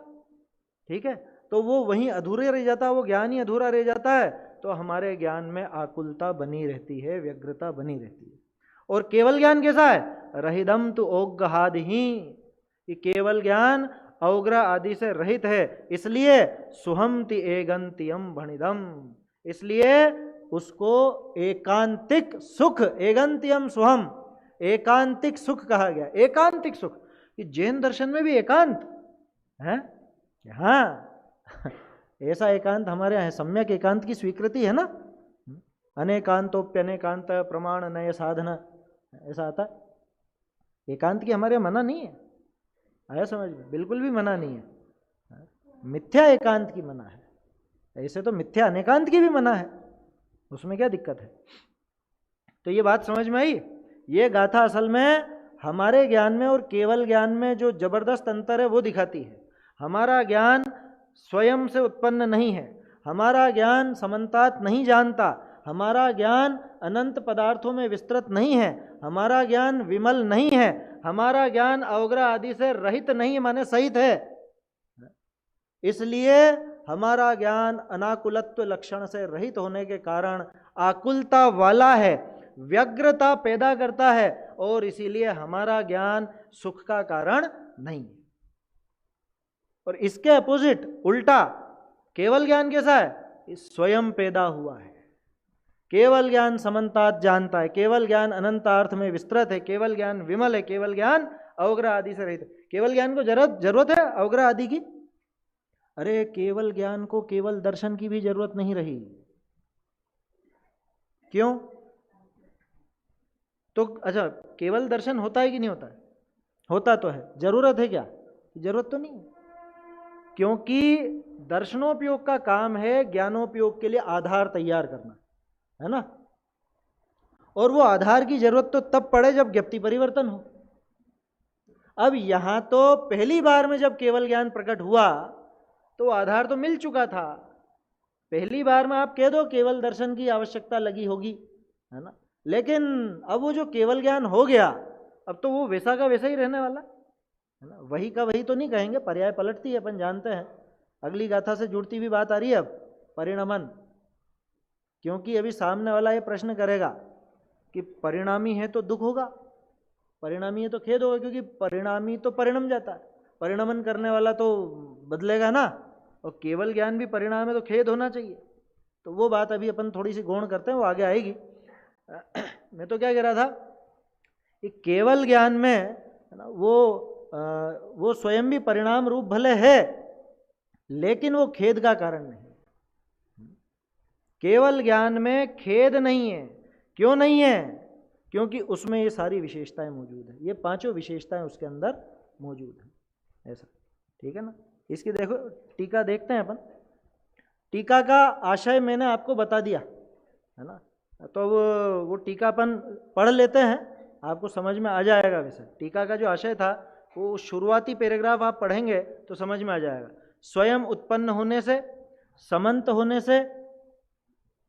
ठीक है। तो वो वहीं अधूरे रह जाता है, वो ज्ञान ही अधूरा रह जाता है, तो हमारे ज्ञान में आकुलता बनी रहती है, व्यग्रता बनी रहती है। और केवल ज्ञान कैसा है, रहिदम तु ओग्गहादि, कि केवल ज्ञान अवग्रह आदि से रहित है, इसलिए सुहमति एगंतियम भणिदम, इसलिए उसको एकांतिक सुख, एगंतियम सुहम, एकांतिक सुख कहा गया। एकांतिक सुख, कि जैन दर्शन में भी एकांत है, हाँ ऐसा एकांत हमारे यहाँ है, सम्यक एकांत की स्वीकृति है ना, अनेकांतोप्यनेकांत प्रमाण नय साधना, ऐसा आता है। एकांत की हमारे यहाँ मना नहीं है, आया समझ में, बिल्कुल भी मना नहीं है। मिथ्या एकांत की मना है, ऐसे तो मिथ्या अनेकांत की भी मना है, उसमें क्या दिक्कत है। तो ये बात समझ में आई। ये गाथा असल में हमारे ज्ञान में और केवल ज्ञान में जो जबरदस्त अंतर है वो दिखाती है। हमारा ज्ञान स्वयं से उत्पन्न नहीं है, हमारा ज्ञान समन्तात नहीं जानता, हमारा ज्ञान अनंत पदार्थों में विस्तृत नहीं है, हमारा ज्ञान विमल नहीं है, हमारा ज्ञान अवग्रह आदि से रहित नहीं माने सहित है। इसलिए हमारा ज्ञान अनाकुलत्व लक्षण से रहित होने के कारण आकुलता वाला है, व्यग्रता पैदा करता है, और इसीलिए हमारा ज्ञान सुख का कारण नहीं है। और इसके अपोजिट उल्टा केवल ज्ञान कैसा है, स्वयं पैदा हुआ है। केवल ज्ञान समन्तात जानता है, केवल ज्ञान अनंतार्थ में विस्तृत है, केवल ज्ञान विमल है, केवल ज्ञान अवग्रह आदि से रहित है। केवल ज्ञान को जरूरत है अवग्रह आदि की? अरे केवल ज्ञान को केवल दर्शन की भी जरूरत नहीं रही। क्यों? तो अच्छा, केवल दर्शन होता है कि नहीं होता है? होता तो है। जरूरत है क्या? जरूरत तो नहीं है, क्योंकि दर्शनोपयोग का काम है ज्ञानोपयोग के लिए आधार तैयार करना, है ना। और वो आधार की जरूरत तो तब पड़े जब ज्ञप्ति परिवर्तन हो। अब यहां तो पहली बार में जब केवल ज्ञान प्रकट हुआ तो आधार तो मिल चुका था। पहली बार में आप कह दो केवल दर्शन की आवश्यकता लगी होगी, है ना, लेकिन अब वो जो केवल ज्ञान हो गया, अब तो वो वैसा का वैसा ही रहने वाला है ना। वही का वही तो नहीं कहेंगे, पर्याय पलटती है, अपन जानते हैं। अगली गाथा से जुड़ती हुई बात आ रही है अब, परिणमन। क्योंकि अभी सामने वाला ये प्रश्न करेगा कि परिणामी है तो दुख होगा, परिणामी है तो खेद होगा, क्योंकि परिणामी तो परिणम जाता है, परिणमन करने वाला तो बदलेगा ना, और केवल ज्ञान भी परिणाम है तो खेद होना चाहिए। तो वो बात अभी अपन थोड़ी सी गौण करते हैं, वो आगे आएगी। मैं तो क्या कह रहा था कि केवल ज्ञान में है ना, वो स्वयं भी परिणाम रूप भले है, लेकिन वो खेद का कारण नहीं। केवल ज्ञान में खेद नहीं है। क्यों नहीं है? क्योंकि उसमें ये सारी विशेषताएं मौजूद हैं, ये पांचों विशेषताएं उसके अंदर मौजूद हैं। ऐसा ठीक है ना। इसकी देखो टीका देखते हैं अपन। टीका का आशय मैंने आपको बता दिया है ना, तो वो टीका अपन पढ़ लेते हैं, आपको समझ में आ जाएगा। वैसे टीका का जो आशय था वो शुरुआती पैराग्राफ आप पढ़ेंगे तो समझ में आ जाएगा। स्वयं उत्पन्न होने से, समंत होने से,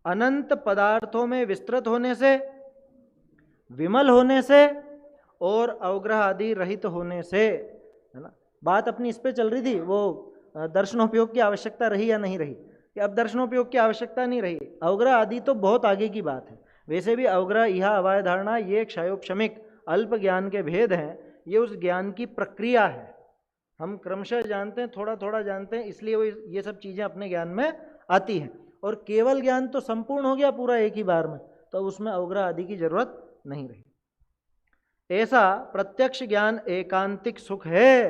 अनंत पदार्थों में विस्तृत होने से, विमल होने से और अवग्रह आदि रहित होने से, है ना। बात अपनी इस पे चल रही थी, वो दर्शनोपयोग की आवश्यकता रही या नहीं रही, कि अब दर्शनोपयोग की आवश्यकता नहीं रही। अवग्रह आदि तो बहुत आगे की बात है। वैसे भी अवग्रह, यह अवाय धारणा, ये क्षयोपशमिक अल्प ज्ञान के भेद हैं, ये उस ज्ञान की प्रक्रिया हम क्रमशः जानते हैं, थोड़ा थोड़ा जानते हैं, इसलिए वो ये सब चीज़ें अपने ज्ञान में आती हैं। और केवल ज्ञान तो संपूर्ण हो गया पूरा एक ही बार में, तो उसमें अवग्रह आदि की जरूरत नहीं रही। ऐसा प्रत्यक्ष ज्ञान एकांतिक सुख है,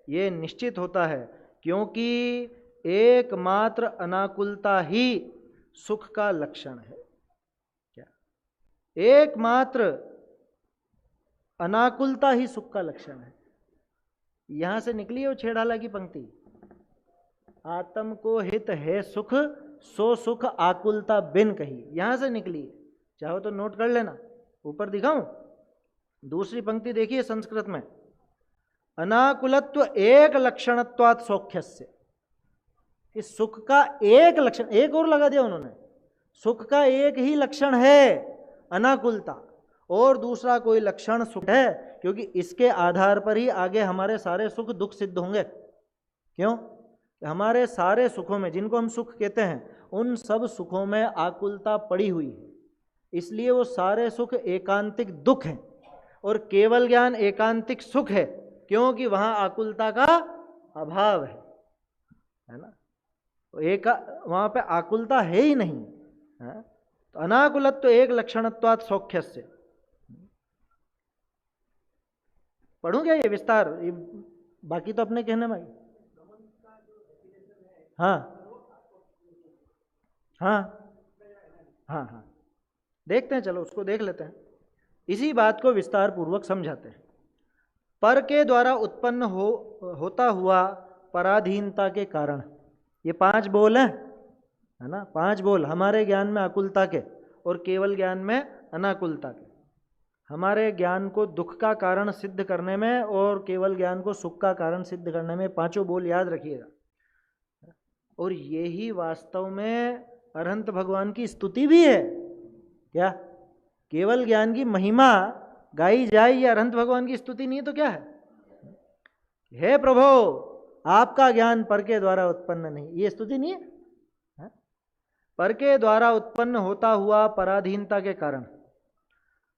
ये निश्चित होता है, क्योंकि एकमात्र अनाकुलता ही सुख का लक्षण है। क्या? एकमात्र अनाकुलता ही सुख का लक्षण है। यहां से निकली है वो छेड़ाला की पंक्ति, आत्म को हित है सुख, सो सुख आकुलता बिन कही, यहां से निकली है। चाहो तो नोट कर लेना, ऊपर दिखाऊं, दूसरी पंक्ति देखिए संस्कृत में, अनाकुलत्व एक लक्षणत्वात् सौख्यस्य, इस सुख का एक लक्षण, एक और लगा दिया उन्होंने, सुख का एक ही लक्षण है अनाकुलता, और दूसरा कोई लक्षण सुख है, क्योंकि इसके आधार पर ही आगे हमारे सारे सुख दुख सिद्ध होंगे। क्यों? हमारे सारे सुखों में, जिनको हम सुख कहते हैं, उन सब सुखों में आकुलता पड़ी हुई है, इसलिए वो सारे सुख एकांतिक दुख हैं, और केवल ज्ञान एकांतिक सुख है, क्योंकि वहां आकुलता का अभाव है ना, एक वहां पे आकुलता है ही नहीं है। तो अनाकुलत्व एक लक्षणत्वात् सौख्यस्य, पढ़ूं क्या ये विस्तार, ये बाकी तो अपने कहने में। हाँ हाँ हाँ हाँ, देखते हैं, चलो उसको देख लेते हैं, इसी बात को विस्तार पूर्वक समझाते हैं। पर के द्वारा उत्पन्न होता हुआ पराधीनता के कारण, ये 5 बोल हैं, है ना, 5 बोल हमारे ज्ञान में आकुलता के और केवल ज्ञान में अनाकुलता के, हमारे ज्ञान को दुख का कारण सिद्ध करने में और केवल ज्ञान को सुख का कारण सिद्ध करने में 5 बोल याद रखिएगा। और यही वास्तव में अरहंत भगवान की स्तुति भी है। क्या? केवल ज्ञान की महिमा गाई जाए, ये अरहंत भगवान की स्तुति नहीं है तो क्या है? हे प्रभो आपका ज्ञान पर के द्वारा उत्पन्न नहीं, ये स्तुति नहीं है? पर के द्वारा उत्पन्न होता हुआ पराधीनता के कारण,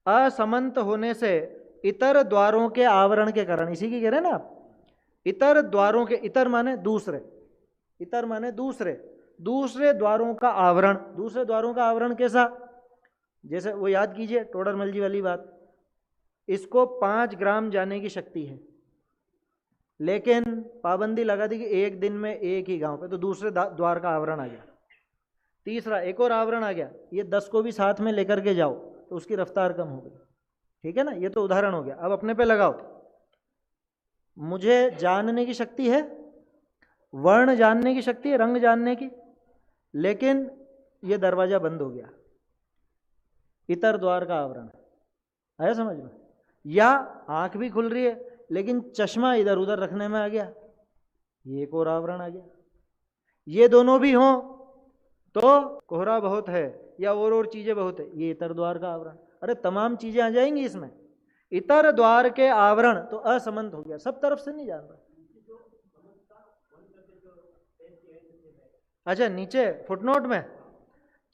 असमंत होने से इतर द्वारों के आवरण के कारण, इसी की कह रहे हैं ना आप, इतर द्वारों के, इतर माने दूसरे, इतर माने दूसरे, दूसरे द्वारों का आवरण। दूसरे द्वारों का आवरण कैसा? जैसे वो याद कीजिए टोडरमल जी वाली बात, इसको 5 ग्राम जाने की शक्ति है, लेकिन पाबंदी लगा दी कि एक दिन में एक ही गांव पे, तो दूसरे द्वार का आवरण आ गया। तीसरा एक और आवरण आ गया, ये 10 को भी साथ में लेकर के जाओ तो उसकी रफ्तार कम हो गई। ठीक है ना, ये तो उदाहरण हो गया। अब अपने पे लगाओ, मुझे जानने की शक्ति है, वर्ण जानने की शक्ति है, रंग जानने की, लेकिन ये दरवाजा बंद हो गया, इतर द्वार का आवरण। आया समझ में? या आंख भी खुल रही है लेकिन चश्मा इधर उधर रखने में आ गया, ये एक और आवरण आ गया। ये दोनों भी हों तो कोहरा बहुत है या और चीजें बहुत है, ये इतर द्वार का आवरण। अरे तमाम चीजें आ जाएंगी इसमें। इतर द्वार के आवरण तो असमंत हो गया, सब तरफ से नहीं जान रहा। अच्छा नीचे फुटनोट में,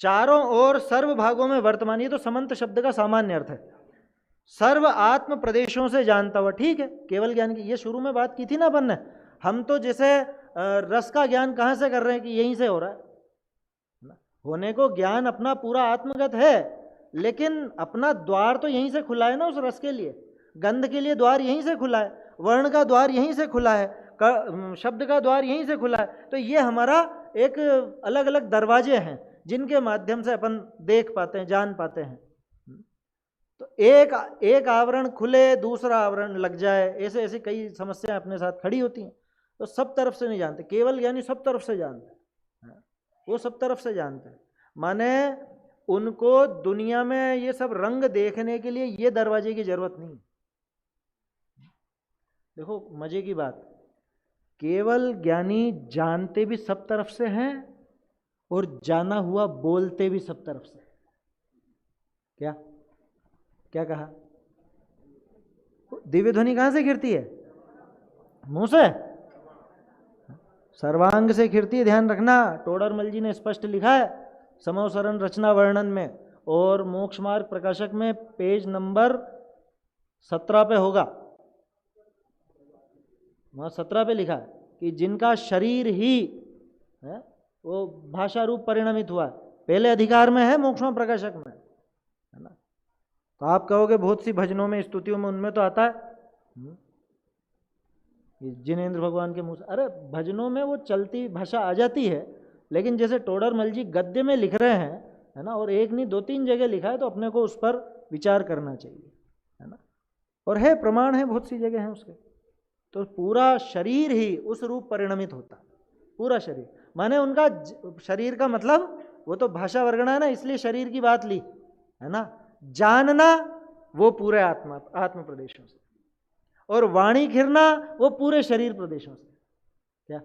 चारों ओर सर्व भागों में वर्तमान, ये तो समंत शब्द का सामान्य अर्थ है, सर्व आत्म प्रदेशों से जानता हुआ। ठीक है, केवल ज्ञान की ये शुरू में बात की थी ना अपन ने, हम तो जैसे रस का ज्ञान कहाँ से कर रहे हैं कि यहीं से हो रहा है। होने को ज्ञान अपना पूरा आत्मगत है, लेकिन अपना द्वार तो यहीं से खुला है ना उस रस के लिए, गंध के लिए द्वार यहीं से खुला है, वर्ण का द्वार यहीं से खुला है, शब्द का द्वार यहीं से खुला है। तो ये हमारा एक अलग अलग दरवाजे हैं जिनके माध्यम से अपन देख पाते हैं, जान पाते हैं। तो एक आवरण खुले दूसरा आवरण लग जाए, ऐसे ऐसे कई समस्याएं अपने साथ खड़ी होती हैं। तो सब तरफ से नहीं जानते, केवल ज्ञानी सब तरफ से जानते हैं, वो सब तरफ से जानते हैं। माने उनको दुनिया में ये सब रंग देखने के लिए ये दरवाजे की जरूरत नहीं। देखो मजे की बात, केवल ज्ञानी जानते भी सब तरफ से हैं और जाना हुआ बोलते भी सब तरफ से। क्या क्या कहा? दिव्य ध्वनि कहां से गिरती है? मुंह से, सर्वांग से गिरती है, ध्यान रखना। टोडरमल जी ने स्पष्ट लिखा है समवसरण रचना वर्णन में, और मोक्ष मार्ग प्रकाशक में पेज नंबर 17 पे होगा। वहाँ 17 पे लिखा है कि जिनका शरीर ही है वो भाषा रूप परिणमित हुआ, पहले अधिकार में है, मोक्षों प्रकाशक में है ना। तो आप कहोगे बहुत सी भजनों में, स्तुतियों में, उनमें तो आता है जिनेंद्र भगवान के मुँह से। अरे भजनों में वो चलती भाषा आ जाती है, लेकिन जैसे टोडरमल जी गद्य में लिख रहे हैं है ना, और एक नहीं 2-3 जगह लिखा है, तो अपने को उस पर विचार करना चाहिए है ना। और है प्रमाण है, बहुत सी जगह हैं उसके। तो पूरा शरीर ही उस रूप परिणमित होता, पूरा शरीर, माने उनका शरीर का मतलब वो तो भाषा वर्गणा है ना, इसलिए शरीर की बात ली है ना। जानना वो पूरे आत्म प्रदेशों से, और वाणी घिरना वो पूरे शरीर प्रदेशों से। क्या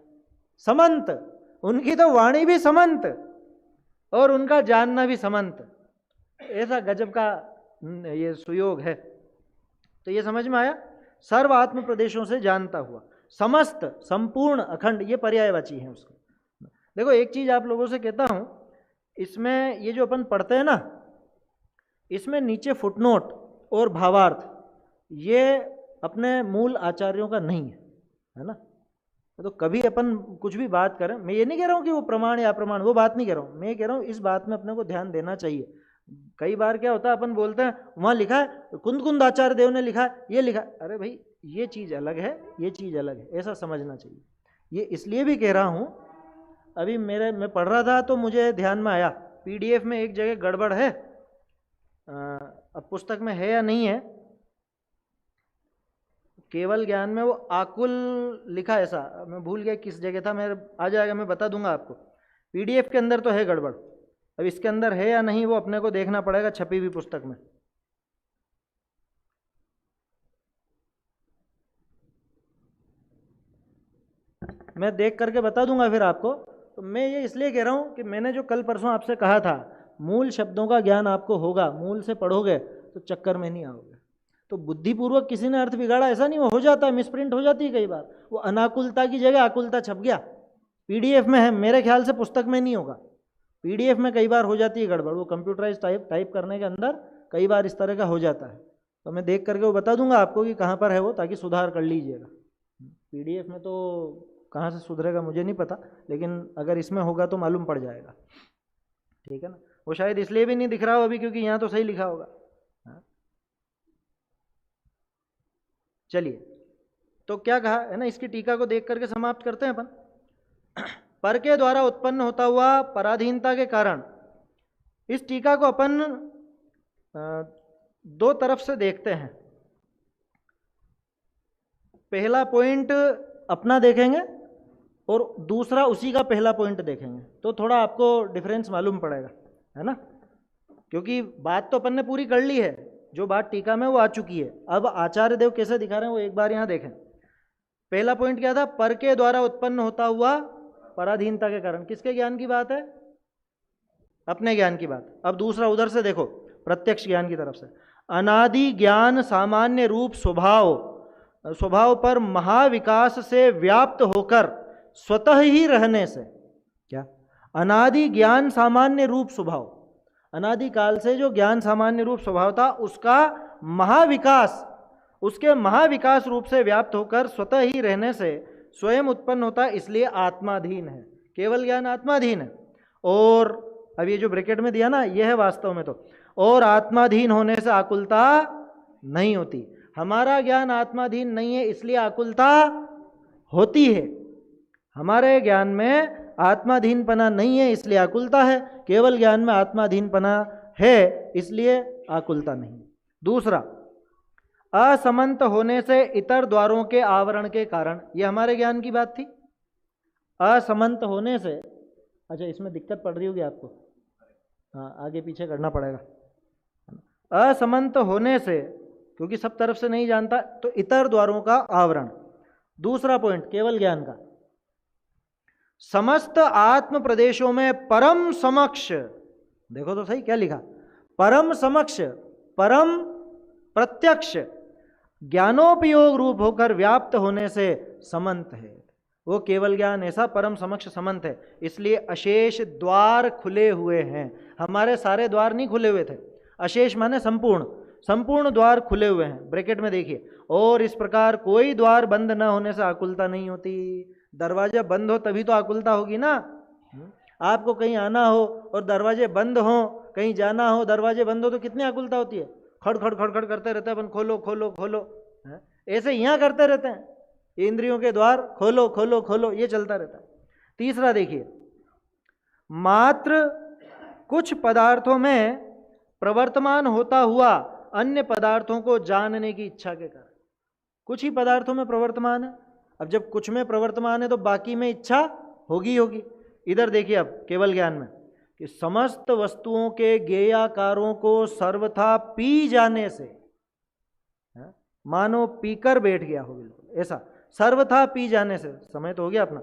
समंत, उनकी तो वाणी भी समंत और उनका जानना भी समंत, ऐसा गजब का ये सुयोग है। तो ये समझ में आया, सर्व आत्म प्रदेशों से जानता हुआ, समस्त, संपूर्ण, अखंड, ये पर्यायवाची है उसके। देखो एक चीज आप लोगों से कहता हूं, इसमें ये जो अपन पढ़ते हैं ना, इसमें नीचे फुटनोट और भावार्थ ये अपने मूल आचार्यों का नहीं है ना। तो कभी अपन कुछ भी बात करें, मैं ये नहीं कह रहा हूँ कि वो प्रमाण या अप्रमाण, वो बात नहीं कह रहा हूँ, मैं कह रहा हूँ इस बात में अपने को ध्यान देना चाहिए। कई बार क्या होता है, अपन बोलते हैं वहाँ लिखा है कुंद आचार्य देव ने लिखा है, ये लिखा, अरे भाई ये चीज़ अलग है, ये चीज़ अलग है, ऐसा समझना चाहिए। ये इसलिए भी कह रहा हूँ, अभी मैं पढ़ रहा था तो मुझे ध्यान में आया, PDF में एक जगह गड़बड़ है, अब पुस्तक में है या नहीं है, केवल ज्ञान में वो आकुल लिखा, ऐसा मैं भूल गया किस जगह था, मैं आ जाएगा, मैं बता दूंगा आपको। PDF के अंदर तो है गड़बड़, अब इसके अंदर है या नहीं वो अपने को देखना पड़ेगा छपी हुई पुस्तक में। मैं देख करके बता दूंगा फिर आपको। तो मैं ये इसलिए कह रहा हूँ कि मैंने जो कल परसों आपसे कहा था, मूल शब्दों का ज्ञान आपको होगा, मूल से पढ़ोगे तो चक्कर में नहीं आओगे। तो बुद्धिपूर्वक किसी ने अर्थ बिगाड़ा ऐसा नहीं, वो हो जाता है, मिसप्रिंट हो जाती है कई बार, वो अनाकुलता की जगह आकुलता छप गया। PDF में है, मेरे ख्याल से पुस्तक में नहीं होगा, PDF में कई बार हो जाती है गड़बड़, वो कंप्यूटराइज टाइप करने के अंदर कई बार इस तरह का हो जाता है। तो मैं देख करके वो बता दूंगा आपको कि कहाँ पर है वो, ताकि सुधार कर लीजिएगा। PDF में तो कहाँ से सुधरेगा मुझे नहीं पता, लेकिन अगर इसमें होगा तो मालूम पड़ जाएगा, ठीक है ना। वो शायद इसलिए भी नहीं दिख रहा हो अभी क्योंकि यहाँ तो सही लिखा होगा। चलिए, तो क्या कहा है ना, इसकी टीका को देख करके समाप्त करते हैं अपन। पर के द्वारा उत्पन्न होता हुआ पराधीनता के कारण, इस टीका को अपन दो तरफ से देखते हैं। पहला पॉइंट अपना देखेंगे और दूसरा उसी का पहला पॉइंट देखेंगे, तो थोड़ा आपको डिफरेंस मालूम पड़ेगा, है ना। क्योंकि बात तो अपन ने पूरी कर ली है, जो बात टीका में वो आ चुकी है। अब आचार्य देव कैसे दिखा रहे हैं वो एक बार यहाँ देखें। पहला पॉइंट क्या था, पर के द्वारा उत्पन्न होता हुआ पराधीनता के कारण, किसके ज्ञान की बात है, अपने ज्ञान की बात। अब दूसरा उधर से देखो, प्रत्यक्ष ज्ञान की तरफ से, अनादि ज्ञान सामान्य रूप स्वभाव पर महाविकास से व्याप्त होकर स्वतः ही रहने से, क्या अनादि ज्ञान सामान्य रूप स्वभाव, अनादि काल से जो ज्ञान सामान्य रूप स्वभाव था उसका महाविकास, उसके महाविकास रूप से व्याप्त होकर स्वतः ही रहने से स्वयं उत्पन्न होता है, इसलिए आत्माधीन है। केवल ज्ञान आत्माधीन है। और अब ये जो ब्रैकेट में दिया ना, यह है वास्तव में तो, और आत्माधीन होने से आकुलता नहीं होती। हमारा ज्ञान आत्माधीन नहीं है इसलिए आकुलता होती है, हमारे ज्ञान में आत्माधीनपना नहीं है इसलिए आकुलता है, केवल ज्ञान में आत्माधीनपना है इसलिए आकुलता नहीं। दूसरा, असमंत होने से इतर द्वारों के आवरण के कारण, ये हमारे ज्ञान की बात थी। असमंत होने से, अच्छा इसमें दिक्कत पड़ रही होगी आपको, हाँ आगे पीछे करना पड़ेगा। असमंत होने से, क्योंकि सब तरफ से नहीं जानता, तो इतर द्वारों का आवरण। दूसरा पॉइंट केवल ज्ञान का, समस्त आत्म प्रदेशों में परम समक्ष, देखो तो सही क्या लिखा, परम समक्ष, परम प्रत्यक्ष ज्ञानोपयोग रूप होकर व्याप्त होने से समंत है। वो केवल ज्ञान ऐसा परम समक्ष समंत है, इसलिए अशेष द्वार खुले हुए हैं। हमारे सारे द्वार नहीं खुले हुए थे, अशेष माने संपूर्ण, संपूर्ण द्वार खुले हुए हैं, ब्रैकेट में देखिए, और इस प्रकार कोई द्वार बंद न होने से आकुलता नहीं होती। दरवाजा बंद हो तभी तो आकुलता होगी ना। आपको कहीं आना हो और दरवाजे बंद हो, कहीं जाना हो दरवाजे बंद हो, तो कितनी आकुलता होती है, खड़ खड़ खड़ खड़ करते रहते हैं अपन, खोलो खोलो खोलो। ऐसे यहाँ करते रहते हैं, इंद्रियों के द्वार खोलो खोलो खोलो, ये चलता रहता है। तीसरा देखिए, मात्र कुछ पदार्थों में प्रवर्तमान होता हुआ अन्य पदार्थों को जानने की इच्छा के कारण। कुछ ही पदार्थों में प्रवर्तमान है, अब जब कुछ में प्रवर्तमान है तो बाकी में इच्छा होगी होगी। इधर देखिए अब केवल ज्ञान में कि समस्त वस्तुओं के ज्ञेयाकारों को सर्वथा पी जाने से, मानो पीकर बैठ गया हो, बिल्कुल ऐसा, सर्वथा पी जाने से, समय तो हो गया अपना,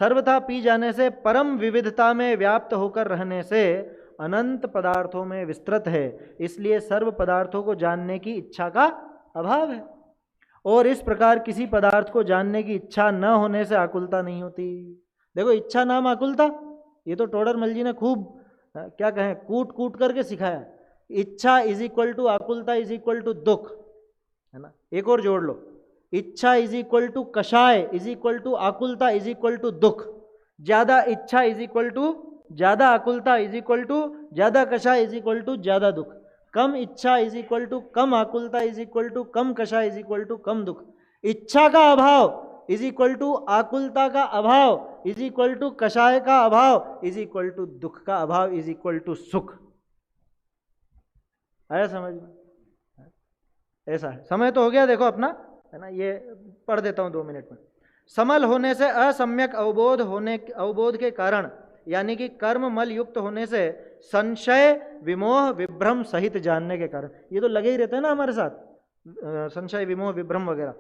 सर्वथा पी जाने से परम विविधता में व्याप्त होकर रहने से अनंत पदार्थों में विस्तृत है, इसलिए सर्व पदार्थों को जानने की इच्छा का अभाव है। और इस प्रकार किसी पदार्थ को जानने की इच्छा न होने से आकुलता नहीं होती। देखो, इच्छा नाम आकुलता, ये तो टोडरमल जी ने खूब क्या कहें कूट कूट करके सिखाया। इच्छा इज इक्वल टू आकुलता इज इक्वल टू दुख, है ना। एक और जोड़ लो, इच्छा इज इक्वल टू कषाय इज इक्वल टू आकुलता इज इक्वल टू दुख। ज्यादा इच्छा इज इक्वल टू ज्यादा आकुलता इज इक्वल टू ज्यादा कषाय इज इक्वल टू ज्यादा दुख। कम इच्छा इज इक्वल टू कम आकुलता इज इक्वल टू कम कषाय इज इक्वल टू कम दुख। इच्छा का अभाव इज इक्वल टू आकुलता का अभाव इज इक्वल टू कषाय का अभाव इज इक्वल टू दुख का अभाव इज इक्वल टू सुख। आया समझ में? ऐसा है। समय तो हो गया देखो अपना, है ना, ये पढ़ देता हूं 2 मिनट में। समल होने से असम्यक अवबोध के कारण, यानी कि कर्म मल युक्त होने से, संशय विमोह विभ्रम सहित जानने के कारण, ये तो लगे ही रहते हैं ना हमारे साथ, संशय विमोह विभ्रम वगैरह।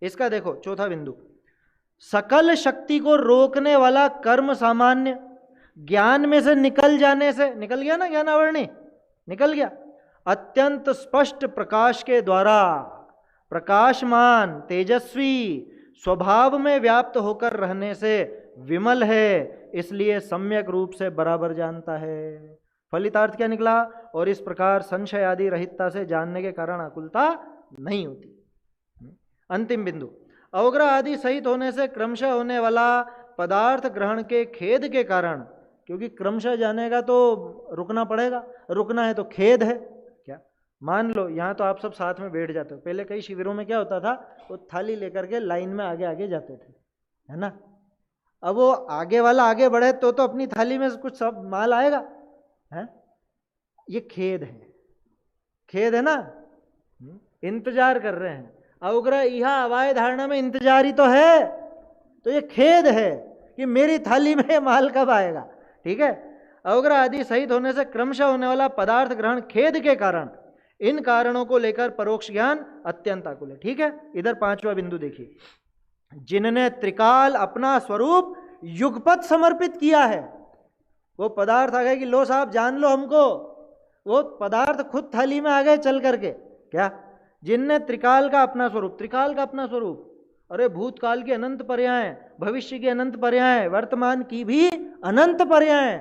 इसका देखो चौथा बिंदु, सकल शक्ति को रोकने वाला कर्म सामान्य ज्ञान में से निकल जाने से, निकल गया ना ज्ञानावरणी, निकल गया, अत्यंत स्पष्ट प्रकाश के द्वारा प्रकाशमान तेजस्वी स्वभाव में व्याप्त होकर रहने से विमल है, इसलिए सम्यक रूप से बराबर जानता है। फलितार्थ क्या निकला? और इस प्रकार संशय आदि रहितता से जानने के कारण आकुलता नहीं होती। अंतिम बिंदु, अवग्रह आदि सहित होने से क्रमशः होने वाला पदार्थ ग्रहण के खेद के कारण, क्योंकि क्रमशः जानेगा तो रुकना पड़ेगा, रुकना है तो खेद है। क्या मान लो यहाँ तो आप सब साथ में बैठ जाते हो, पहले कई शिविरों में क्या होता था, वो थाली लेकर के लाइन में आगे आगे जाते थे, है ना। अब वो आगे वाला आगे बढ़े तो अपनी थाली में कुछ सब माल आएगा, है? ये खेद है, खेद है ना, इंतजार कर रहे हैं। अवग्रह इहा अवाय धारणा में इंतजार ही तो है, तो ये खेद है कि मेरी थाली में माल कब आएगा। ठीक है, अवग्रह आदि सहित होने से क्रमशः होने वाला पदार्थ ग्रहण खेद के कारण, इन कारणों को लेकर परोक्ष ज्ञान अत्यंत आकुल है। ठीक है, इधर 5वां बिंदु देखिए, जिनने त्रिकाल अपना स्वरूप युगपत समर्पित किया है, वो पदार्थ आ गए कि लो साहब जान लो हमको, वो पदार्थ खुद थाली में आ गए चल करके। क्या? जिनने त्रिकाल का अपना स्वरूप, त्रिकाल का अपना स्वरूप, अरे भूतकाल के अनंत पर्याय, भविष्य के अनंत पर्याय, वर्तमान की भी अनंत पर्याय।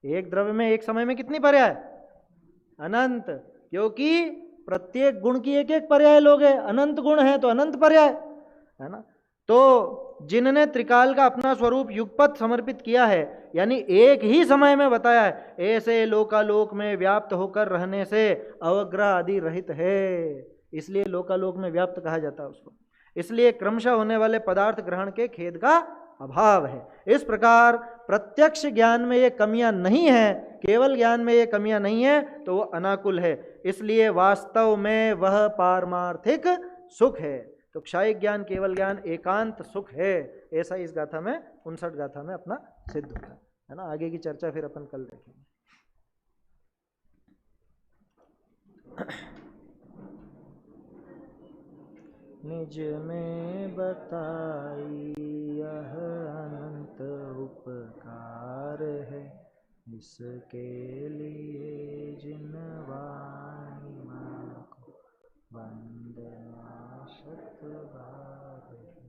एक द्रव्य में एक समय में कितनी पर्याय? अनंत, क्योंकि प्रत्येक गुण की एक एक पर्याय लोग है, अनंत गुण है तो अनंत पर्याय, है ना। तो जिनने त्रिकाल का अपना स्वरूप युगपत समर्पित किया है, यानी एक ही समय में बताया है, ऐसे लोकालोक में व्याप्त होकर रहने से अवग्रह आदि रहित है, इसलिए लोकालोक में व्याप्त कहा जाता है उसको। इसलिए क्रमशः होने वाले पदार्थ ग्रहण के खेद का अभाव है। इस प्रकार प्रत्यक्ष ज्ञान में ये कमियां नहीं है, केवल ज्ञान में ये कमियां नहीं है, तो वो अनाकुल है, इसलिए वास्तव में वह पारमार्थिक सुख है। तो क्षायिक ज्ञान, केवल ज्ञान एकांत सुख है, ऐसा इस गाथा में 59 गाथा में अपना सिद्ध होता है ना। आगे की चर्चा फिर अपन कल देखेंगे। निज में बताई यह अनंत उपकार है, इसके लिए जिन वाणी को वंदना शत बार।